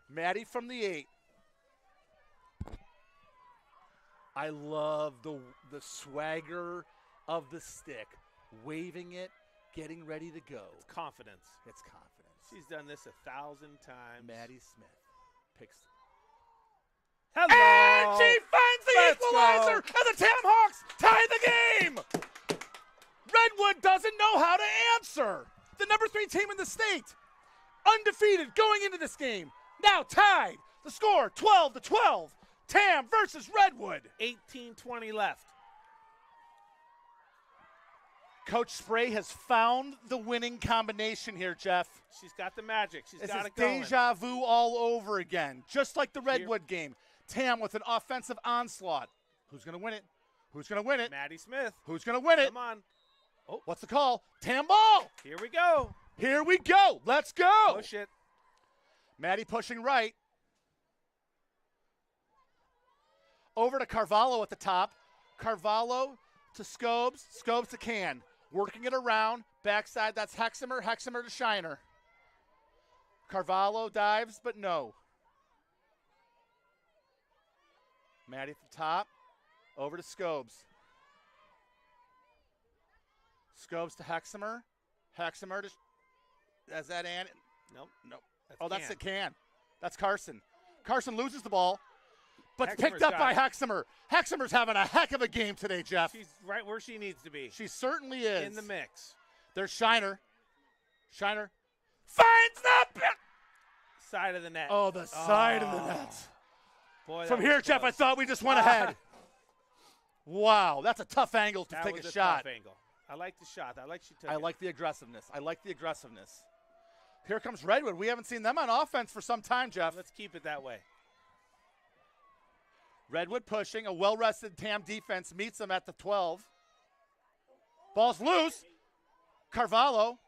[SPEAKER 1] Maddie from the 8. I love the swagger of the stick. Waving it, getting ready to go.
[SPEAKER 2] It's confidence.
[SPEAKER 1] It's confidence.
[SPEAKER 2] She's done this 1,000 times.
[SPEAKER 1] Maddie Smith picks.
[SPEAKER 2] Hello.
[SPEAKER 1] And she finds the equalizer, and the Tam Hawks tie the game. Redwood doesn't know how to answer. The number 3 team in the state, undefeated going into this game, now tied. The score 12-12. Tam versus Redwood.
[SPEAKER 2] 18:20 left.
[SPEAKER 1] Coach Spray has found the winning combination here, Jeff.
[SPEAKER 2] She's got the magic. She's got it
[SPEAKER 1] going.
[SPEAKER 2] going.
[SPEAKER 1] This is deja vu all over again, just like the Redwood game. Tam with an offensive onslaught. Who's going to win it? Who's going to win it?
[SPEAKER 2] Maddie Smith.
[SPEAKER 1] Who's going to win it?
[SPEAKER 2] Come on.
[SPEAKER 1] Oh, what's the call? Tam ball.
[SPEAKER 2] Here we go.
[SPEAKER 1] Here we go. Let's go.
[SPEAKER 2] Push it.
[SPEAKER 1] Maddie pushing right. Over to Carvalho at the top. Carvalho to Scobes. Scobes to Can. Working it around. Backside, that's Hexamer. Hexamer to Shiner. Carvalho dives, but no. Maddie at the top. Over to Scobes. Scobes to Hexamer. Hexamer to... Is that Ann?
[SPEAKER 2] Nope.
[SPEAKER 1] Nope.
[SPEAKER 2] That's
[SPEAKER 1] That's it, Can. That's Carson. Carson loses the ball, but
[SPEAKER 2] Hexamer's
[SPEAKER 1] picked up by
[SPEAKER 2] got
[SPEAKER 1] Hexamer. Hexamer's having a heck of a game today, Jeff.
[SPEAKER 2] She's right where she needs to be.
[SPEAKER 1] She certainly is.
[SPEAKER 2] In the mix.
[SPEAKER 1] There's Shiner. Shiner finds the
[SPEAKER 2] side of the net.
[SPEAKER 1] Oh, the side of the net.
[SPEAKER 2] Boy,
[SPEAKER 1] from here, Jeff, I thought we just went ahead. Wow, that's a tough angle to take a shot.
[SPEAKER 2] Tough angle. I like the shot. I like she took it.
[SPEAKER 1] I like the aggressiveness. I like the aggressiveness. Here comes Redwood. We haven't seen them on offense for some time, Jeff.
[SPEAKER 2] Let's keep it that way.
[SPEAKER 1] Redwood pushing. A well-rested Tam defense meets them at the 12. Ball's loose. Carvalho.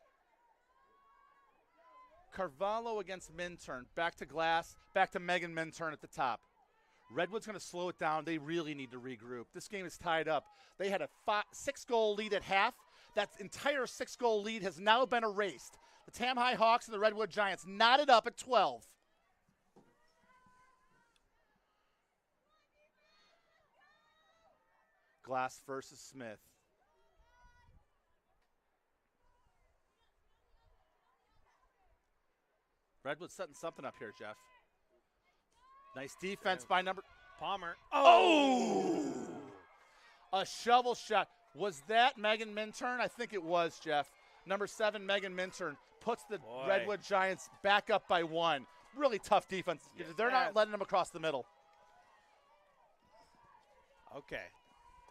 [SPEAKER 1] Carvalho against Minturn. Back to Glass. Back to Megan Minturn at the top. Redwood's going to slow it down. They really need to regroup. This game is tied up. They had a 6-goal lead at half. That entire 6-goal lead has now been erased. The Tam High Hawks and the Redwood Giants knotted up at 12. Glass versus Smith. Redwood's setting something up here, Jeff. Nice defense by number.
[SPEAKER 2] Palmer.
[SPEAKER 1] Oh! A shovel shot. Was that Megan Minturn? I think it was, Jeff. Number 7, Megan Minturn, puts the Redwood Giants back up by 1. Really tough defense. Yeah. They're not letting them across the middle.
[SPEAKER 2] Okay.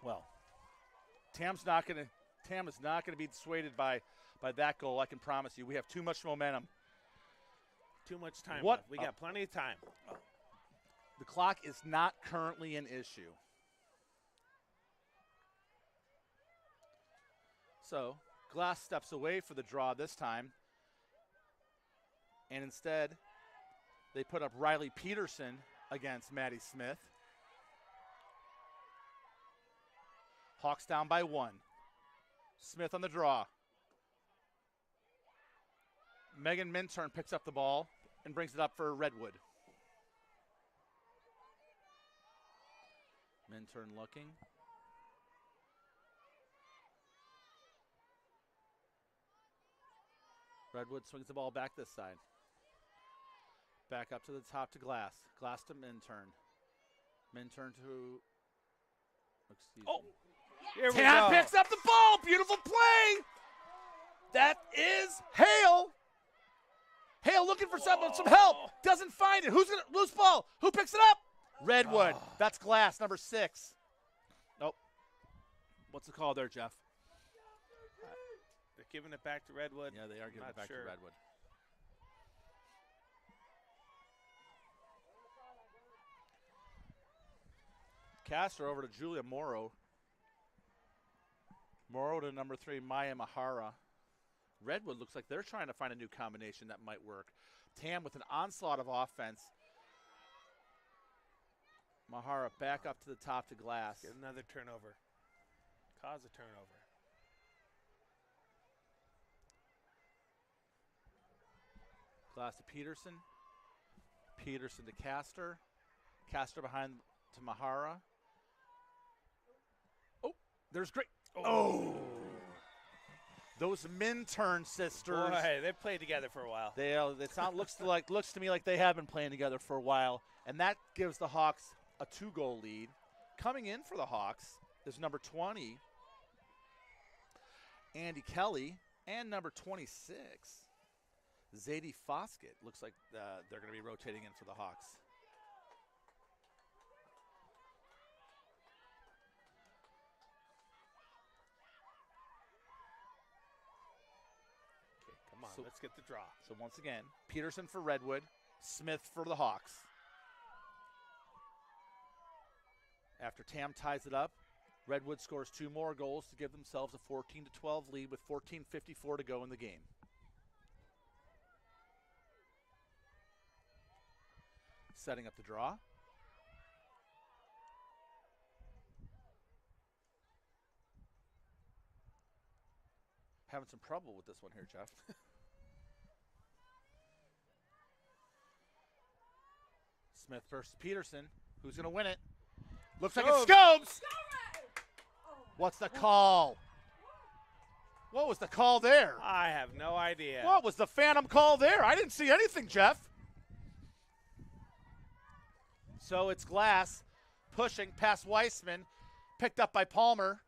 [SPEAKER 1] Well, Tam is not going to be dissuaded by that goal. I can promise you. We have too much momentum.
[SPEAKER 2] Too much time.
[SPEAKER 1] What?
[SPEAKER 2] We got plenty of time.
[SPEAKER 1] The clock is not currently an issue. So Glass steps away for the draw this time. And instead, they put up Riley Peterson against Maddie Smith. Hawks down by 1. Smith on the draw. Megan Minturn picks up the ball and brings it up for Redwood. Minturn looking. Redwood swings the ball back this side. Back up to the top to Glass. Glass to Minturn. Minturn to... Excuse me.
[SPEAKER 2] Here we
[SPEAKER 1] Tam
[SPEAKER 2] go.
[SPEAKER 1] picks up the ball. Beautiful play. That is Hale. Hale looking for some help. Doesn't find it. Who's going to lose ball? Who picks it up? Redwood. That's Glass, number 6. Nope. What's the call there, Jeff?
[SPEAKER 2] They're giving it back to Redwood.
[SPEAKER 1] Yeah, they are giving it back to Redwood. Castor over to Julia Morrow. Morrow to number 3, Maya Mahara. Redwood looks like they're trying to find a new combination that might work. Tam with an onslaught of offense. Mahara back up to the top to Glass.
[SPEAKER 2] Get another turnover. Cause a turnover.
[SPEAKER 1] Glass to Peterson. Peterson to Castor. Castor behind to Mahara. Oh, there's great. Oh. Those Minturn sisters.
[SPEAKER 2] Boy, they've played together for a while.
[SPEAKER 1] Looks to me like they have been playing together for a while, and that gives the Hawks a 2-goal lead. Coming in for the Hawks is number 20, Andy Kelly, and number 26, Zadie Foskett. Looks like they're going to be rotating in for the Hawks.
[SPEAKER 2] Come on, let's get the draw.
[SPEAKER 1] So once again, Peterson for Redwood, Smith for the Hawks. After Tam ties it up, Redwood scores 2 more goals to give themselves a 14-12 lead with 14:54 to go in the game. Setting up the draw. Having some trouble with this one here, Jeff. Smith versus Peterson. Who's going to win it? Looks like it's Scobes. What's the call? What was the call there?
[SPEAKER 2] I have no idea.
[SPEAKER 1] What was the phantom call there? I didn't see anything, Jeff. So it's Glass pushing past Weissman, picked up by Palmer.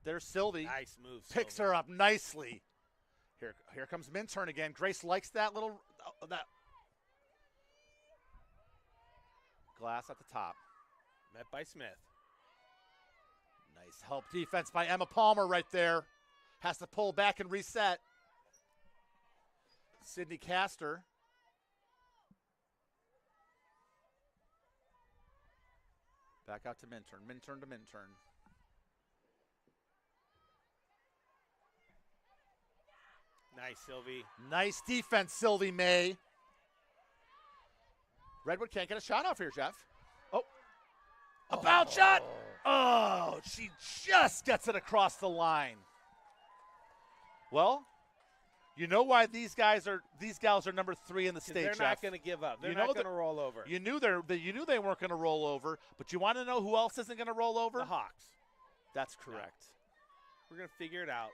[SPEAKER 1] There's Sylvie.
[SPEAKER 2] Nice move,
[SPEAKER 1] Picks
[SPEAKER 2] Sylvie.
[SPEAKER 1] her up nicely. Here comes Minturn again. Grace likes that little that. Glass at the top.
[SPEAKER 2] Met by Smith.
[SPEAKER 1] Nice help defense by Emma Palmer right there. Has to pull back and reset. Sydney Castor. Back out to Minturn. Minturn to Minturn.
[SPEAKER 2] Nice, Sylvie.
[SPEAKER 1] Nice defense, Sylvie May. Redwood can't get a shot off here, Jeff. Oh. A bounce shot. Oh, she just gets it across the line. Well, you know why these gals are number 3 in the state,
[SPEAKER 2] They're
[SPEAKER 1] Jeff.
[SPEAKER 2] not going to give up. They're not going to roll over.
[SPEAKER 1] You knew they weren't going to roll over, but you want to know who else isn't going to roll over?
[SPEAKER 2] The Hawks.
[SPEAKER 1] That's correct.
[SPEAKER 2] We're going to figure it out.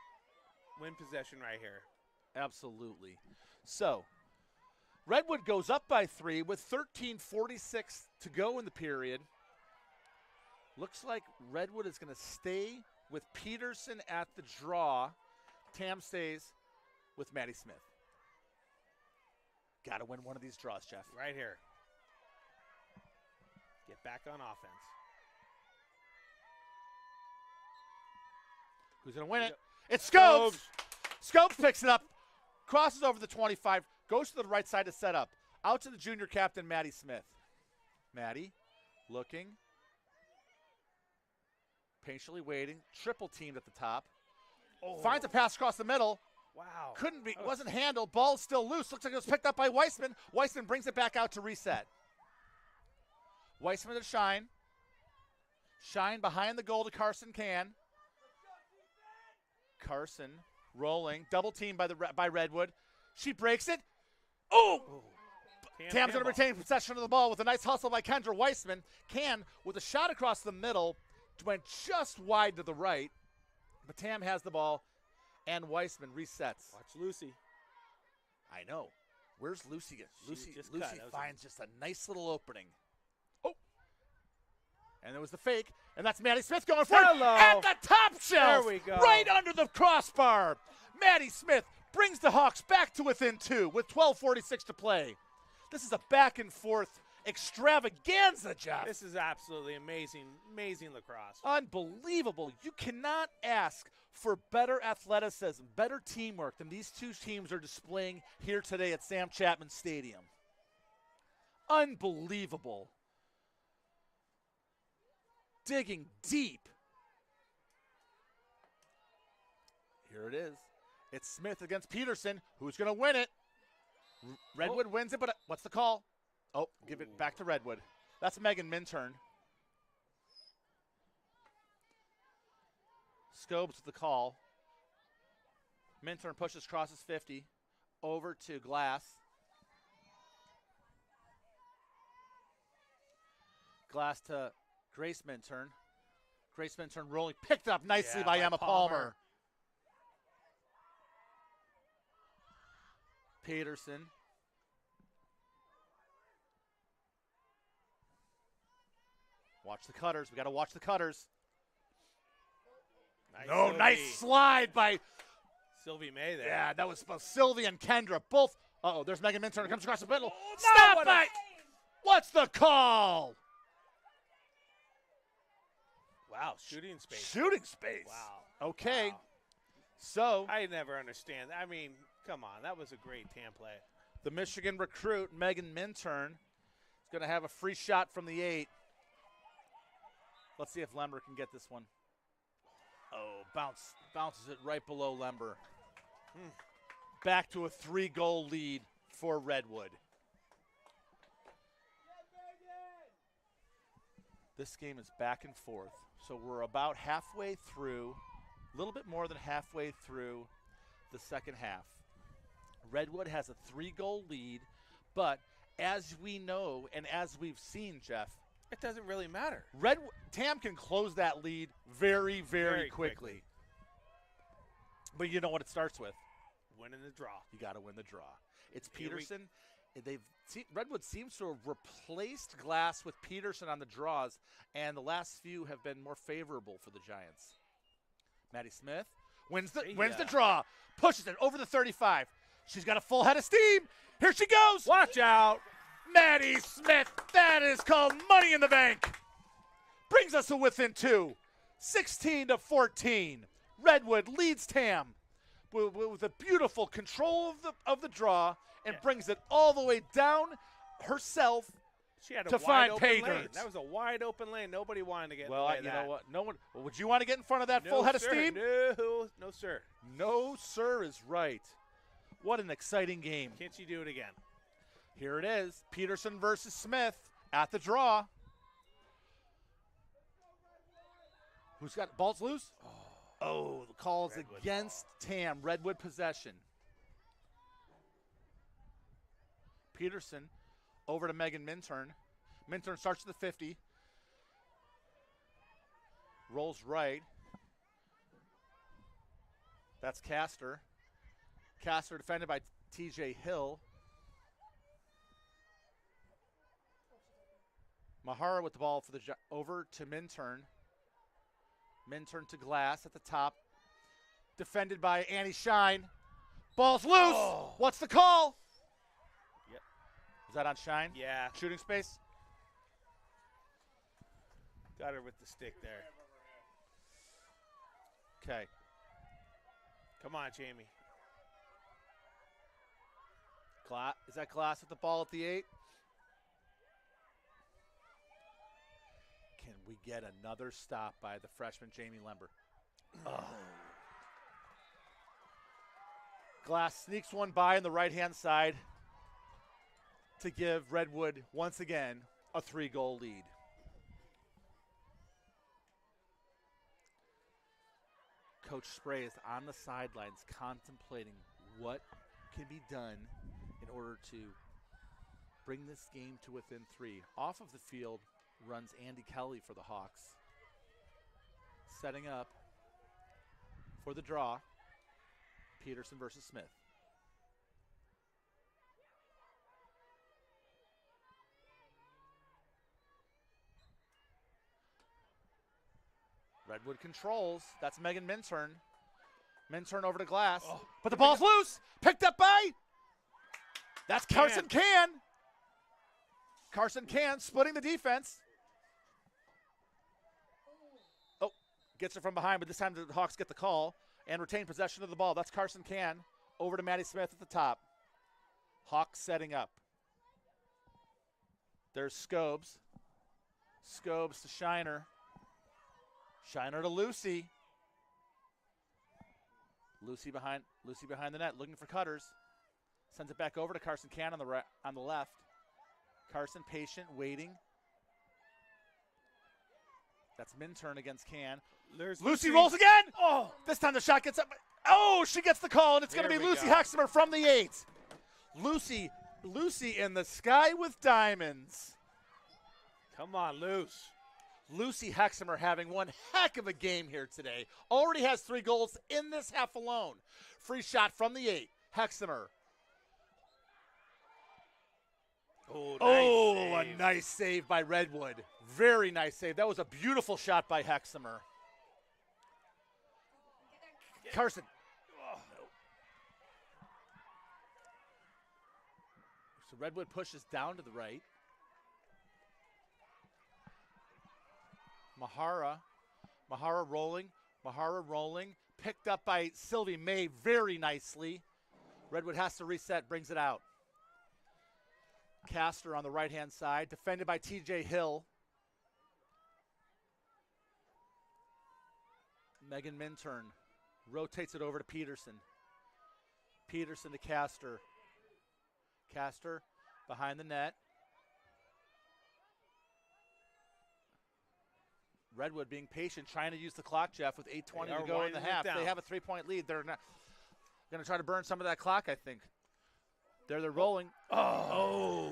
[SPEAKER 2] Win possession right here.
[SPEAKER 1] Absolutely. So, Redwood goes up by 3 with 13:46 to go in the period. Looks like Redwood is going to stay with Peterson at the draw. Tam stays with Maddie Smith. Got to win one of these draws, Jeff.
[SPEAKER 2] Right here. Get back on offense.
[SPEAKER 1] Who's going to win it? It's Scopes. Scopes picks it up, crosses over the 25, goes to the right side to set up. Out to the junior captain, Maddie Smith. Maddie looking. Patiently waiting. Triple teamed at the top.
[SPEAKER 2] Oh.
[SPEAKER 1] Finds a pass across the middle.
[SPEAKER 2] Wow.
[SPEAKER 1] Couldn't be, wasn't handled. Ball's still loose. Looks like it was picked up by Weissman. Weissman brings it back out to reset. Weissman to Shine. Shine behind the goal to Carson Can. Carson rolling. Double team by Redwood. She breaks it. Oh! Tam's going to retain possession of the ball with a nice hustle by Kendra Weissman. Can, with a shot across the middle, went just wide to the right. But Tam has the ball, and Weissman resets.
[SPEAKER 2] Watch Lucy.
[SPEAKER 1] I know. Where's Lucy? Lucy finds just a nice little opening. Oh. And there was the fake, and that's Maddie Smith going for it at the top shelf.
[SPEAKER 2] There we go.
[SPEAKER 1] Right under the crossbar. Maddie Smith brings the Hawks back to within 2 with 12:46 to play. This is a back and forth extravaganza, Jeff.
[SPEAKER 2] This is absolutely amazing, amazing lacrosse.
[SPEAKER 1] Unbelievable. You cannot ask for better athleticism, better teamwork than these two teams are displaying here today at Sam Chapman Stadium. Unbelievable. Digging deep. Here it is. It's Smith against Peterson. Who's going to win it? Redwood wins it, but what's the call? Oh, give it back to Redwood. That's Megan Minturn. Scobes with the call. Minturn pushes, crosses 50. Over to Glass. Glass to Grace Minturn. Grace Minturn rolling. Picked up nicely by Emma Palmer. Peterson. Watch the cutters. We got to watch the cutters. Nice slide by
[SPEAKER 2] Sylvie May there.
[SPEAKER 1] Yeah, that was Sylvie and Kendra. Both. Uh-oh, there's Megan Minturn. Comes across the middle.
[SPEAKER 2] Oh,
[SPEAKER 1] Stop it! What's the call?
[SPEAKER 2] Wow, shooting space.
[SPEAKER 1] Shooting space.
[SPEAKER 2] Wow.
[SPEAKER 1] Okay.
[SPEAKER 2] Wow.
[SPEAKER 1] So.
[SPEAKER 2] I never understand. I mean, come on. That was a great TAM play.
[SPEAKER 1] The Michigan recruit, Megan Minturn, is going to have a free shot from the 8. Let's see if Lember can get this one. Oh, bounces it right below Lember. Back to a 3-goal lead for Redwood. This game is back and forth. So we're about halfway through, a little bit more than halfway through the second half. Redwood has a 3-goal lead, but as we know and as we've seen, Jeff,
[SPEAKER 2] it doesn't really matter.
[SPEAKER 1] Tam can close that lead very, very quickly. But you know what it starts with?
[SPEAKER 2] Winning the draw.
[SPEAKER 1] You got to win the draw. It's Peterson. Redwood seems to have replaced Glass with Peterson on the draws, and the last few have been more favorable for the Giants. Maddie Smith wins the draw, pushes it over the 35. She's got a full head of steam. Here she goes.
[SPEAKER 2] Watch out.
[SPEAKER 1] Maddie Smith, that is called money in the bank. Brings us to within 2, 16-14. Redwood leads Tam with a beautiful control of the draw and brings it all the way down herself
[SPEAKER 2] she had
[SPEAKER 1] to find pay dirt.
[SPEAKER 2] That was a wide open lane. Nobody wanted to get
[SPEAKER 1] well,
[SPEAKER 2] in the way
[SPEAKER 1] you know what? No one. Well, would you want to get in front of that full head of steam?
[SPEAKER 2] No, sir.
[SPEAKER 1] No, sir is right. What an exciting game.
[SPEAKER 2] Can't you do it again?
[SPEAKER 1] Here it is. Peterson versus Smith at the draw. Who's got balls loose? Oh, the call is against Tam. Redwood possession. Peterson over to Megan Minturn. Minturn starts at the 50. Rolls right. That's Castor. Castor defended by TJ Hill. Mahara with the ball for over to Minturn. Minturn to Glass at the top. Defended by Annie Shine. Ball's loose.
[SPEAKER 2] Oh.
[SPEAKER 1] What's the call?
[SPEAKER 2] Yep.
[SPEAKER 1] Is that on Shine?
[SPEAKER 2] Yeah.
[SPEAKER 1] Shooting space?
[SPEAKER 2] Got her with the stick there.
[SPEAKER 1] Okay.
[SPEAKER 2] Come on, Jamie.
[SPEAKER 1] Is that Glass with the ball at the 8? Can we get another stop by the freshman Jamie Lember? Oh. Glass sneaks one by on the right-hand side to give Redwood, once again, a 3-goal lead. Coach Spray is on the sidelines contemplating what can be done in order to bring this game to within 3. Off of the field runs Andy Kelly for the Hawks. Setting up for the draw, Peterson versus Smith. Redwood controls. That's Megan Minturn. Minturn over to Glass.
[SPEAKER 2] Oh.
[SPEAKER 1] But the ball's loose. Picked up by. That's Carson Can. Carson Can splitting the defense. Oh, gets it from behind, but this time the Hawks get the call and retain possession of the ball. That's Carson Can over to Maddie Smith at the top. Hawks setting up. There's Scobes. Scobes to Shiner. Shiner to Lucy. Lucy behind the net, looking for cutters. Sends it back over to Carson Can on the left. Carson patient, waiting. That's Minturn against Can.
[SPEAKER 2] There's
[SPEAKER 1] Lucy rolls again.
[SPEAKER 2] Oh,
[SPEAKER 1] this time the shot gets up. Oh, she gets the call, and it's going to be Lucy Hexamer from the 8. Lucy in the sky with diamonds.
[SPEAKER 2] Come on, Luce.
[SPEAKER 1] Lucy Hexamer having one heck of a game here today. Already has 3 goals in this half alone. Free shot from the 8. Hexamer.
[SPEAKER 2] Oh,
[SPEAKER 1] a nice save by Redwood. Very nice save. That was a beautiful shot by Hexamer. Carson. So Redwood pushes down to the right. Mahara rolling. Picked up by Sylvie May very nicely. Redwood has to reset, brings it out. Castor on the right-hand side, defended by TJ Hill. Megan Minturn rotates it over to Peterson. Peterson to Castor. Castor behind the net. Redwood being patient, trying to use the clock, Jeff, with 8:20 to go in the half. They have a 3-point lead. They're not going to try to burn some of that clock, I think. They're rolling. Oh,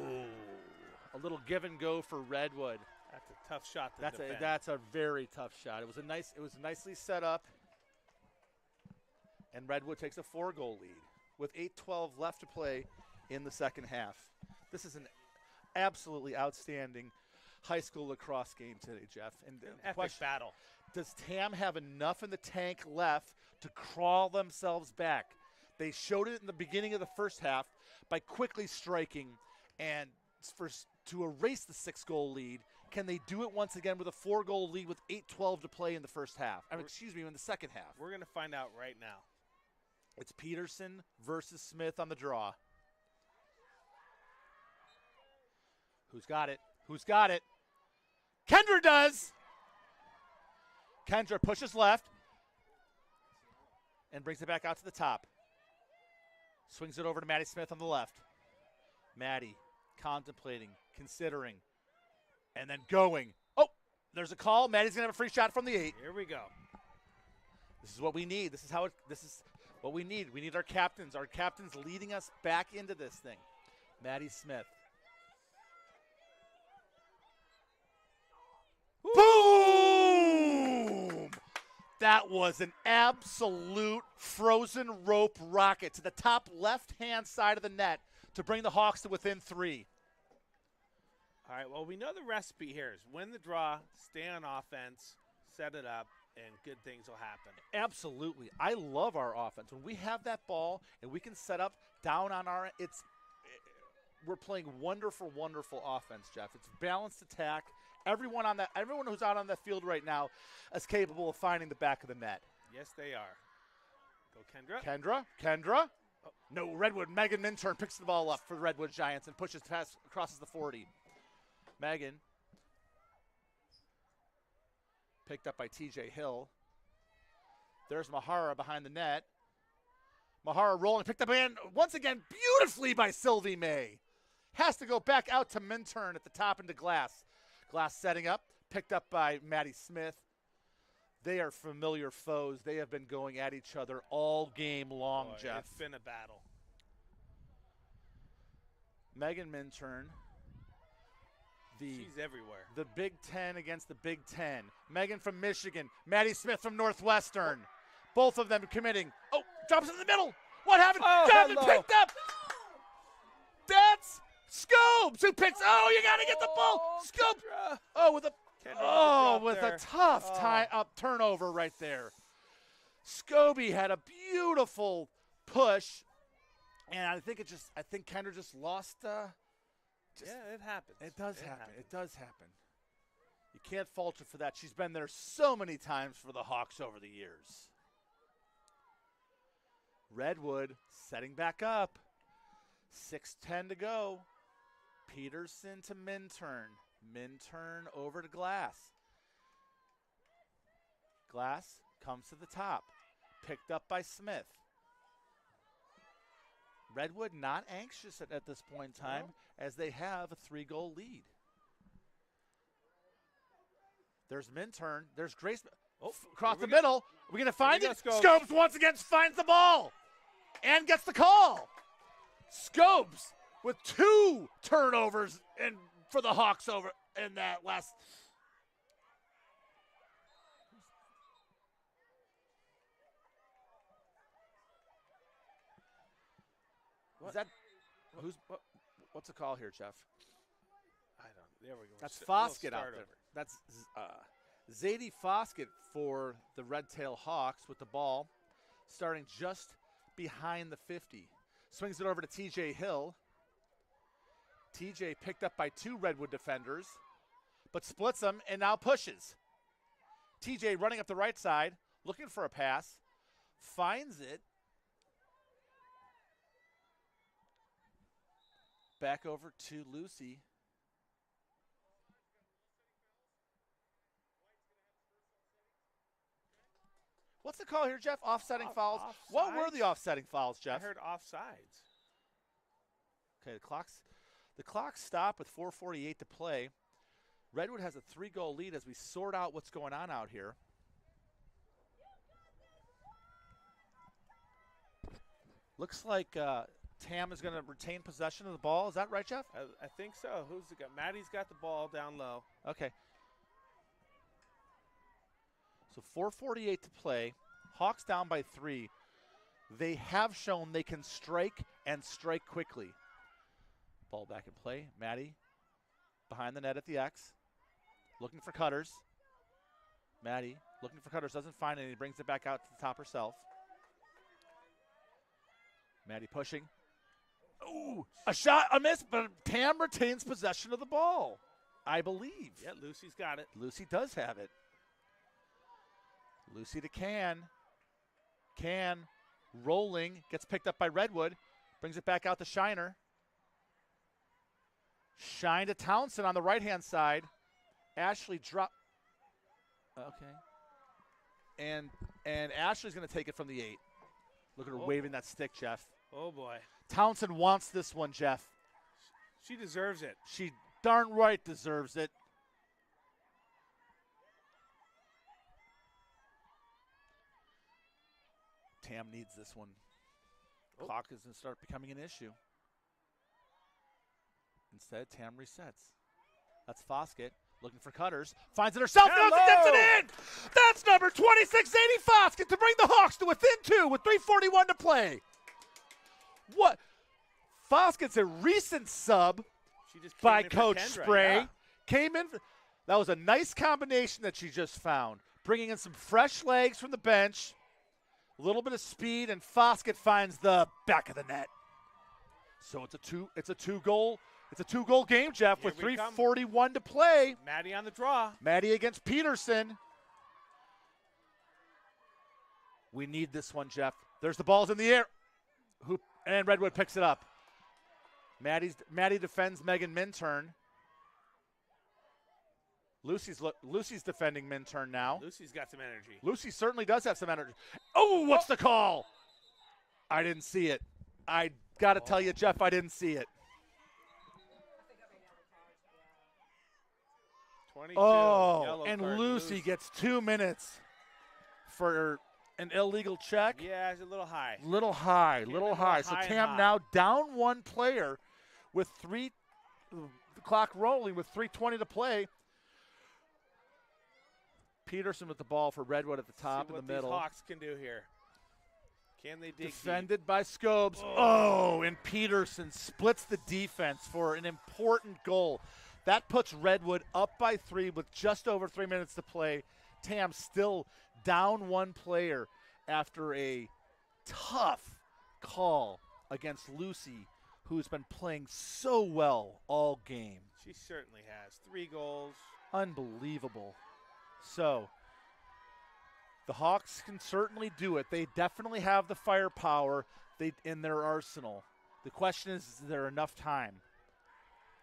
[SPEAKER 1] a little give and go for Redwood.
[SPEAKER 2] That's a tough shot to defend.
[SPEAKER 1] That's a very tough shot. It was nicely set up, and Redwood takes a 4-goal lead with 8:12 left to play in the second half. This is an absolutely outstanding high school lacrosse game today, Jeff. And
[SPEAKER 2] an epic battle.
[SPEAKER 1] Does TAM have enough in the tank left to crawl themselves back? They showed it in the beginning of the first half by quickly striking and to erase the 6-goal lead. Can they do it once again with a 4-goal lead with 8:12 to play in the first half? In the second half.
[SPEAKER 2] We're going to find out right now.
[SPEAKER 1] It's Peterson versus Smith on the draw. Who's got it? Kendra does. Kendra pushes left and brings it back out to the top. Swings it over to Maddie Smith on the left. Maddie contemplating, considering, and then going. Oh, there's a call. Maddie's going to have a free shot from the 8.
[SPEAKER 2] Here we go.
[SPEAKER 1] This is what we need. This is what we need. We need our captains. Our captains leading us back into this thing. Maddie Smith. Boom! That was an absolute frozen rope rocket to the top left-hand side of the net to bring the Hawks to within 3.
[SPEAKER 2] All right, well, we know the recipe here is win the draw, stay on offense, set it up, and good things will happen.
[SPEAKER 1] Absolutely. I love our offense. When we have that ball and we can set up down on our we're playing wonderful, wonderful offense, Jeff. It's balanced attack. Everyone who's out on the field right now is capable of finding the back of the net.
[SPEAKER 2] Yes, they are. Go Kendra.
[SPEAKER 1] Kendra. Oh, no, Redwood. Megan Minturn picks the ball up for the Redwood Giants and pushes past, crosses the 40. Megan. Picked up by TJ Hill. There's Mahara behind the net. Mahara rolling, picked up again, once again, beautifully by Sylvie May. Has to go back out to Minturn at the top into Glass. Glass setting up, picked up by Maddie Smith. They are familiar foes. They have been going at each other all game long, Jeff.
[SPEAKER 2] It's been a battle.
[SPEAKER 1] Megan Minturn.
[SPEAKER 2] She's everywhere.
[SPEAKER 1] The Big Ten against the Big Ten. Megan from Michigan. Maddie Smith from Northwestern. Both of them committing. Oh, drops in the middle. What happened? Jonathan picked up. That's Scobes who picks. Oh, you got to get the ball. Scobes. Oh, with a tough tie up turnover right there. Scobie had a beautiful push, and I think Kendra just lost.
[SPEAKER 2] It happens.
[SPEAKER 1] It does happen. It does happen. You can't fault her for that. She's been there so many times for the Hawks over the years. Redwood setting back up. 6:10 to go. Peterson to Minturn. Minturn over to Glass. Glass comes to the top. Picked up by Smith. Redwood not anxious at this point in time as they have a 3-goal lead. There's Minturn. There's Grace. Across the middle. Are we going to find it? Scobes once again finds the ball and gets the call. Scobes with 2 turnovers for the Hawks over in that last. Is that what's the call here, Jeff?
[SPEAKER 2] I don't. There we go.
[SPEAKER 1] That's Foskett out there. That's Zadie Foskett for the Red Tail Hawks with the ball, starting just behind the 50. Swings it over to TJ Hill. TJ picked up by 2 Redwood defenders, but splits them and now pushes. TJ running up the right side, looking for a pass, finds it. Back over to Lucy. What's the call here, Jeff? Offsetting fouls?
[SPEAKER 2] Offsides?
[SPEAKER 1] What were the offsetting fouls, Jeff?
[SPEAKER 2] I heard offsides.
[SPEAKER 1] Okay, the clock stopped with 4:48 to play. Redwood has a 3-goal lead as we sort out what's going on out here. Looks like Tam is going to retain possession of the ball. Is that right, Jeff?
[SPEAKER 2] I think so. Who's it got? Maddie's got the ball down low.
[SPEAKER 1] Okay. So 4:48 to play. Hawks down by 3. They have shown they can strike and strike quickly. Ball back in play. Maddie behind the net at the X. Looking for cutters. Maddie looking for cutters. Doesn't find any. Brings it back out to the top herself. Maddie pushing. Ooh, a shot, a miss, but Tam retains possession of the ball, I believe.
[SPEAKER 2] Yeah, Lucy's got it.
[SPEAKER 1] Lucy does have it. Lucy to Can. Can rolling, gets picked up by Redwood, brings it back out to Shiner. Shine to Townsend on the right-hand side. Ashley drop. Okay. And Ashley's going to take it from the 8. Look at her waving that stick, Jeff.
[SPEAKER 2] Oh, boy.
[SPEAKER 1] Townsend wants this one, Jeff.
[SPEAKER 2] She deserves it.
[SPEAKER 1] She darn right deserves it. Tam needs this one. Clock is going to start becoming an issue. Instead, Tam resets. That's Foskett Looking for cutters. Finds it herself. Goes and gets it in. That's number 26, 80 Foskett, to bring the Hawks to within 2 with 3:41 to play. What? Foskett's a recent sub by Coach Spray.
[SPEAKER 2] Yeah.
[SPEAKER 1] Came in. That was a nice combination that she just found. Bringing in some fresh legs from the bench. A little bit of speed, and Foskett finds the back of the net. So it's a two-goal game, Jeff,
[SPEAKER 2] Here
[SPEAKER 1] with
[SPEAKER 2] we
[SPEAKER 1] 3:41 to play.
[SPEAKER 2] Maddie on the draw.
[SPEAKER 1] Maddie against Peterson. We need this one, Jeff. There's the ball's in the air. And Redwood picks it up. Maddie defends Megan Minturn. Lucy's defending Minturn now.
[SPEAKER 2] Lucy's got some energy.
[SPEAKER 1] Lucy certainly does have some energy. Oh, what's the call? I didn't see it. I got to tell you, Jeff, I didn't see it.
[SPEAKER 2] 22.
[SPEAKER 1] Oh, and
[SPEAKER 2] card,
[SPEAKER 1] Lucy gets 2 minutes for an illegal check.
[SPEAKER 2] Yeah, it's a little high.
[SPEAKER 1] Little high. So Tam now down one player with the clock rolling with 3:20 to play. Peterson with the ball for Redwood at the top in the middle.
[SPEAKER 2] These Hawks can do here. Can they dig
[SPEAKER 1] Defended
[SPEAKER 2] deep?
[SPEAKER 1] by Scobes. Oh, and Peterson splits the defense for an important goal. That puts Redwood up by 3 with just over 3 minutes to play. Tam still down one player after a tough call against Lucy, who's been playing so well all game.
[SPEAKER 2] She certainly has. 3 goals.
[SPEAKER 1] Unbelievable. So, the Hawks can certainly do it. They definitely have the firepower in their arsenal. The question is there enough time?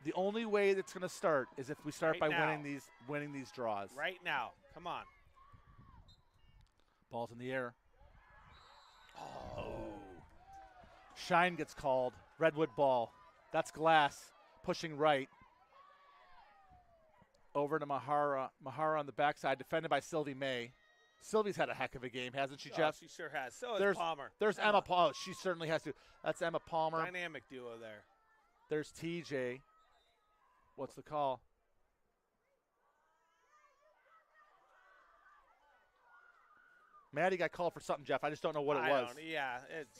[SPEAKER 1] The only way that's going to start is if we start by winning these draws.
[SPEAKER 2] Right now. Come on.
[SPEAKER 1] Ball's in the air. Oh. Shine gets called. Redwood ball. That's Glass pushing right. Over to Mahara. Mahara on the backside, defended by Sylvie May. Sylvie's had a heck of a game, hasn't she, Jeff?
[SPEAKER 2] She sure has. So has Palmer.
[SPEAKER 1] There's Emma Palmer. She certainly has to. That's Emma Palmer.
[SPEAKER 2] Dynamic duo there.
[SPEAKER 1] There's TJ. What's the call? Maddie got called for something, Jeff. I just don't know what it was.
[SPEAKER 2] Yeah, it's.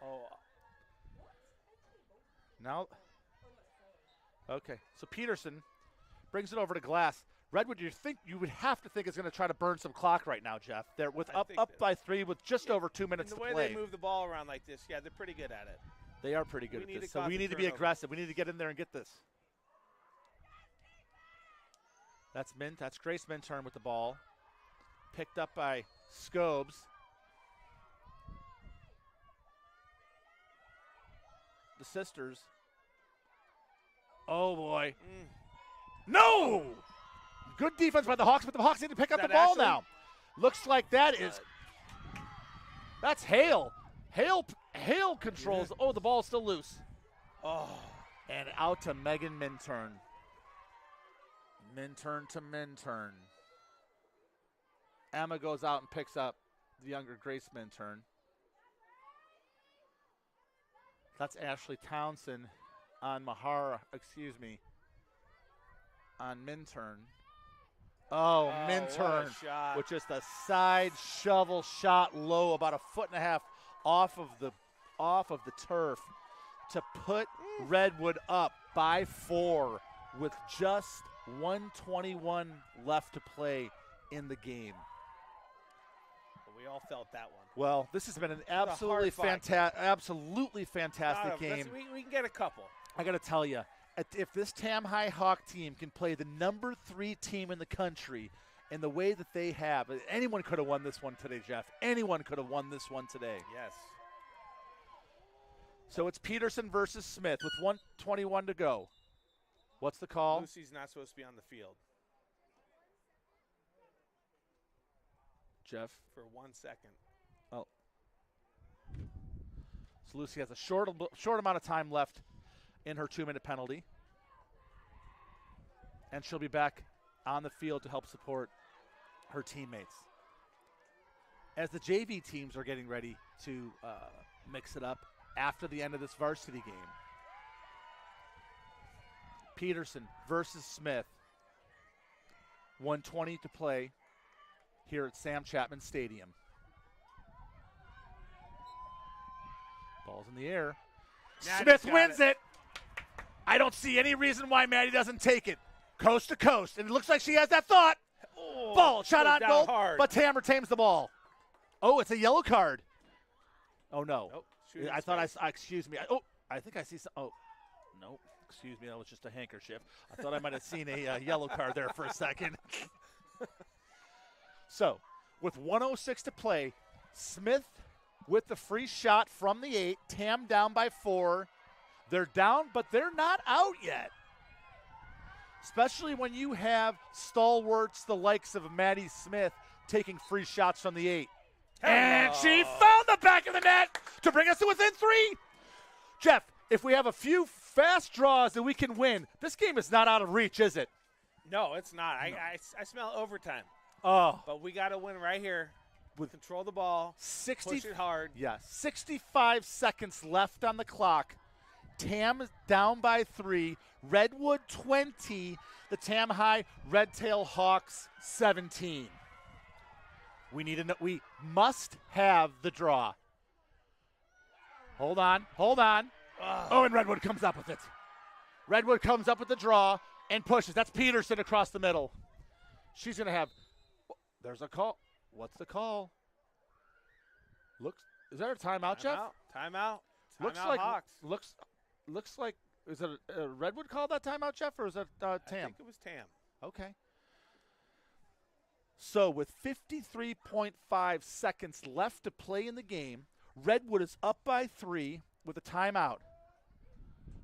[SPEAKER 2] Oh.
[SPEAKER 1] Now. Okay, so Peterson brings it over to Glass. Redwood, you would have to think is going to try to burn some clock right now, Jeff. They're up by 3 with just over 2 minutes to play.
[SPEAKER 2] The way they move the ball around like this, yeah, they're pretty good at it.
[SPEAKER 1] They are pretty good at this. So we need to be aggressive. We need to get in there and get this. That's Grace Minturn with the ball. Picked up by Scobes. The sisters. Oh, boy. No! Good defense by the Hawks, but the Hawks need to pick up the ball now. Looks like that is – that's Hale. Hale controls. Yeah. Oh, the ball's still loose. Oh. And out to Megan Minturn. Minturn to Minturn. Emma goes out and picks up the younger Grace Minturn. That's Ashley Townsend on on Minturn. Oh, Minturn with just a side shovel shot low, about 1.5 feet off of the turf to put Redwood up by 4 with just 1:21 left to play in the game.
[SPEAKER 2] We all felt that one.
[SPEAKER 1] Well, this has been an absolutely fantastic game.
[SPEAKER 2] We can get a couple.
[SPEAKER 1] I got to tell you, if this Tam High Hawk team can play the number 3 team in the country in the way that they have, anyone could have won this one today, Jeff. Anyone could have won this one today.
[SPEAKER 2] Yes.
[SPEAKER 1] So it's Peterson versus Smith with 1:21 to go. What's the call?
[SPEAKER 2] Lucy's not supposed to be on the field.
[SPEAKER 1] Jeff?
[SPEAKER 2] For 1 second.
[SPEAKER 1] Oh. So Lucy has a short amount of time left in her 2-minute penalty. And she'll be back on the field to help support her teammates. As the JV teams are getting ready to mix it up after the end of this varsity game. Peterson versus Smith. 1:20 to play here at Sam Chapman Stadium. Ball's in the air. Smith wins it. I don't see any reason why Maddie doesn't take it. Coast to coast. And it looks like she has that thought.
[SPEAKER 2] Oh,
[SPEAKER 1] Ball, shot on goal,
[SPEAKER 2] hard.
[SPEAKER 1] but Tam retains the ball. Oh, it's a yellow card. Oh, no.
[SPEAKER 2] Nope.
[SPEAKER 1] I thought excuse me. I think I see some. Oh, no. Excuse me. That was just a handkerchief. I thought I might have seen a yellow card there for a second. So, with 1:06 to play, Smith with the free shot from the 8. Tam down by 4. They're down, but they're not out yet. Especially when you have stalwarts the likes of Maddie Smith taking free shots from the 8. And she found the back of the net to bring us to within 3. Jeff, if we have a few fast draws that we can win, this game is not out of reach, is it?
[SPEAKER 2] No, it's not.
[SPEAKER 1] No.
[SPEAKER 2] I smell overtime.
[SPEAKER 1] Oh.
[SPEAKER 2] But we got to win right here. Control the ball, push it hard.
[SPEAKER 1] Yeah, 65 seconds left on the clock. Tam is down by 3. Redwood 20. The Tam High Red Tail Hawks 17. We must have the draw. Hold on. Oh, and Redwood comes up with it. Redwood comes up with the draw and pushes. That's Peterson across the middle. She's going to have – there's a call. What's the call? Is that a timeout, Jeff?
[SPEAKER 2] Timeout.
[SPEAKER 1] Looks like
[SPEAKER 2] Hawks.
[SPEAKER 1] Looks like is it a Redwood call that timeout, Jeff, or is it Tam?
[SPEAKER 2] I think it was Tam.
[SPEAKER 1] Okay. So with 53.5 seconds left to play in the game, Redwood is up by 3 with a timeout.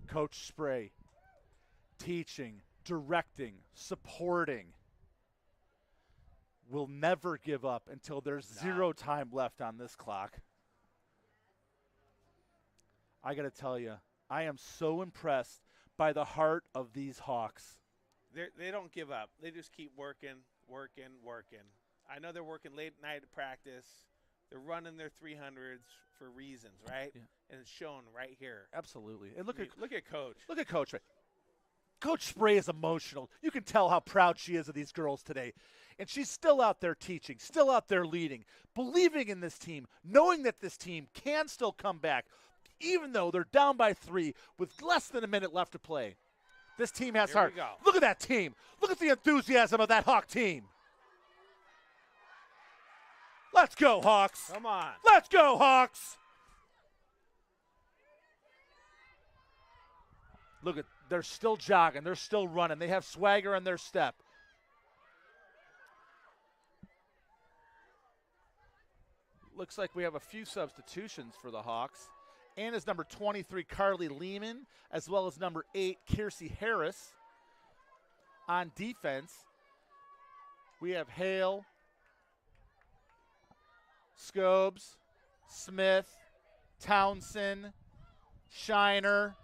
[SPEAKER 1] Coach Spray, teaching, directing, supporting. Will never give up until there's zero time left on this clock. I got to tell you, I am so impressed by the heart of these Hawks.
[SPEAKER 2] They don't give up. They just keep working. I know they're working late at night at practice. They're running their 300s for reasons, right?
[SPEAKER 1] Yeah.
[SPEAKER 2] And it's shown right here.
[SPEAKER 1] Absolutely. And look at
[SPEAKER 2] Coach.
[SPEAKER 1] Look at Coach. Coach Spray is emotional. You can tell how proud she is of these girls today. And she's still out there teaching, still out there leading, believing in this team, knowing that this team can still come back, even though they're down by 3 with less than a minute left to play. This team has heart. Look at that team. Look at the enthusiasm of that Hawk team. Let's go, Hawks.
[SPEAKER 2] Come on.
[SPEAKER 1] Let's go, Hawks. Look at, they're still jogging. They're still running. They have swagger in their step. Looks like we have a few substitutions for the Hawks. And is number 23, Carly Lehman, as well as number 8, Kiersey Harris. On defense, we have Hale, Scobes, Smith, Townsend, Shiner.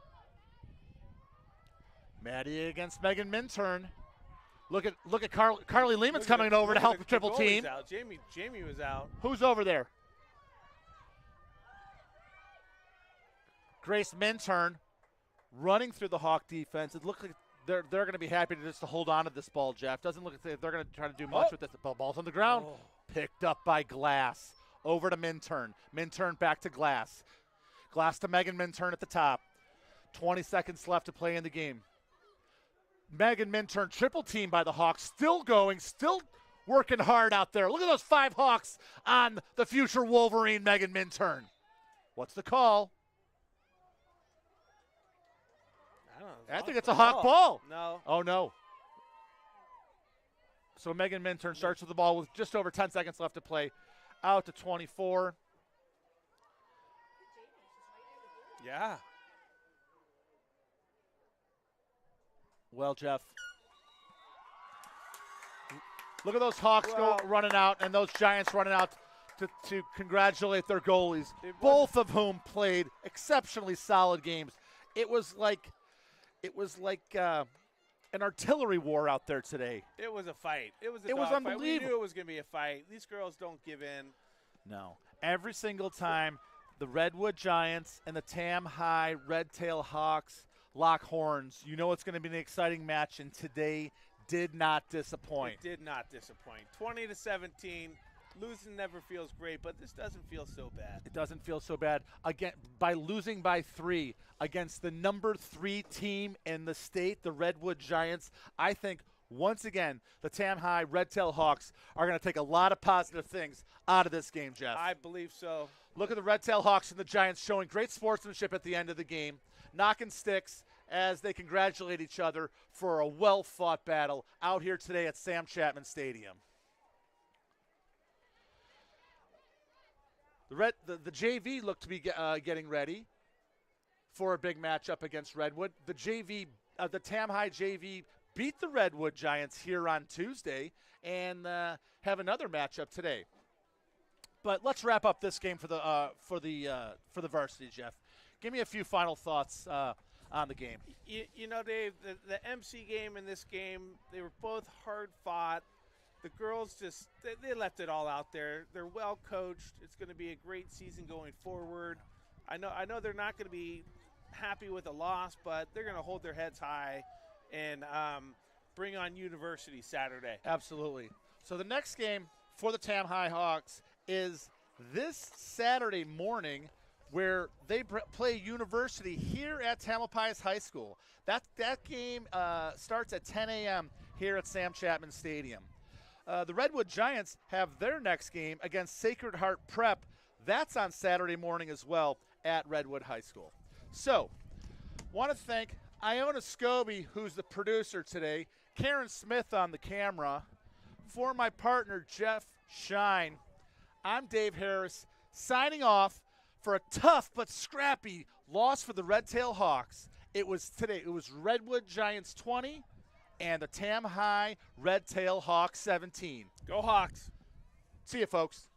[SPEAKER 1] Maddie against Megan Minturn. Look at Carly Lehman's coming over to help the triple team.
[SPEAKER 2] Out. Jamie was out.
[SPEAKER 1] Who's over there? Grace Minturn running through the Hawk defense. It looks like they're going to be happy to hold on to this ball, Jeff. Doesn't look like they're going to try to do much with this. The ball's on the ground. Picked up by Glass. Over to Minturn. Minturn back to Glass. Glass to Megan Minturn at the top. 20 seconds left to play in the game. Megan Minturn, triple team by the Hawks. Still going, still working hard out there. Look at those 5 Hawks on the future Wolverine, Megan Minturn. What's the call? I think it's a Hawk ball.
[SPEAKER 2] No.
[SPEAKER 1] Oh, no. So Megan Minturn starts with the ball with just over 10 seconds left to play. Out to 24.
[SPEAKER 2] Yeah.
[SPEAKER 1] Well, Jeff, look at those Hawks running out and those Giants running out to congratulate their goalies, both of whom played exceptionally solid games. It was like an artillery war out there today.
[SPEAKER 2] It was a fight. It was
[SPEAKER 1] unbelievable.
[SPEAKER 2] Fight. We knew it was going to be a fight. These girls don't give in.
[SPEAKER 1] No. Every single time the Redwood Giants and the Tam High Red Tail Hawks Lockhorns. You know it's going to be an exciting match, and today did not disappoint.
[SPEAKER 2] It did not disappoint. 20-17. Losing never feels great, but this doesn't feel so bad.
[SPEAKER 1] It doesn't feel so bad. Again, by losing by 3 against the number 3 team in the state, the Redwood Giants, I think once again the Tam High Red-Tail Hawks are going to take a lot of positive things out of this game, Jeff.
[SPEAKER 2] I believe so.
[SPEAKER 1] Look at the Red-Tail Hawks and the Giants showing great sportsmanship at the end of the game, knocking sticks as they congratulate each other for a well-fought battle out here today at Sam Chapman Stadium. The JV looked to be getting ready for a big matchup against Redwood. The Tam High JV beat the Redwood Giants here on Tuesday and have another matchup today. But let's wrap up this game for the Varsity, Jeff. Give me a few final thoughts on the game.
[SPEAKER 2] You know, Dave, the MC game and this game, they were both hard fought. The girls just, they left it all out there. They're well coached. It's going to be a great season going forward. I know they're not going to be happy with a loss, but they're going to hold their heads high and bring on University Saturday.
[SPEAKER 1] Absolutely. So the next game for the Tam High Hawks is this Saturday morning, where they play University here at Tamalpais High School. That game starts at 10 a.m. here at Sam Chapman Stadium. The Redwood Giants have their next game against Sacred Heart Prep. That's on Saturday morning as well at Redwood High School. So, want to thank Iona Scobie, who's the producer today, Karen Smith on the camera. For my partner, Jeff Shine, I'm Dave Harris, signing off for a tough but scrappy loss for the Red-Tail Hawks. It was Redwood Giants 20 and the Tam High Red-Tail Hawks 17.
[SPEAKER 2] Go Hawks.
[SPEAKER 1] See you, folks.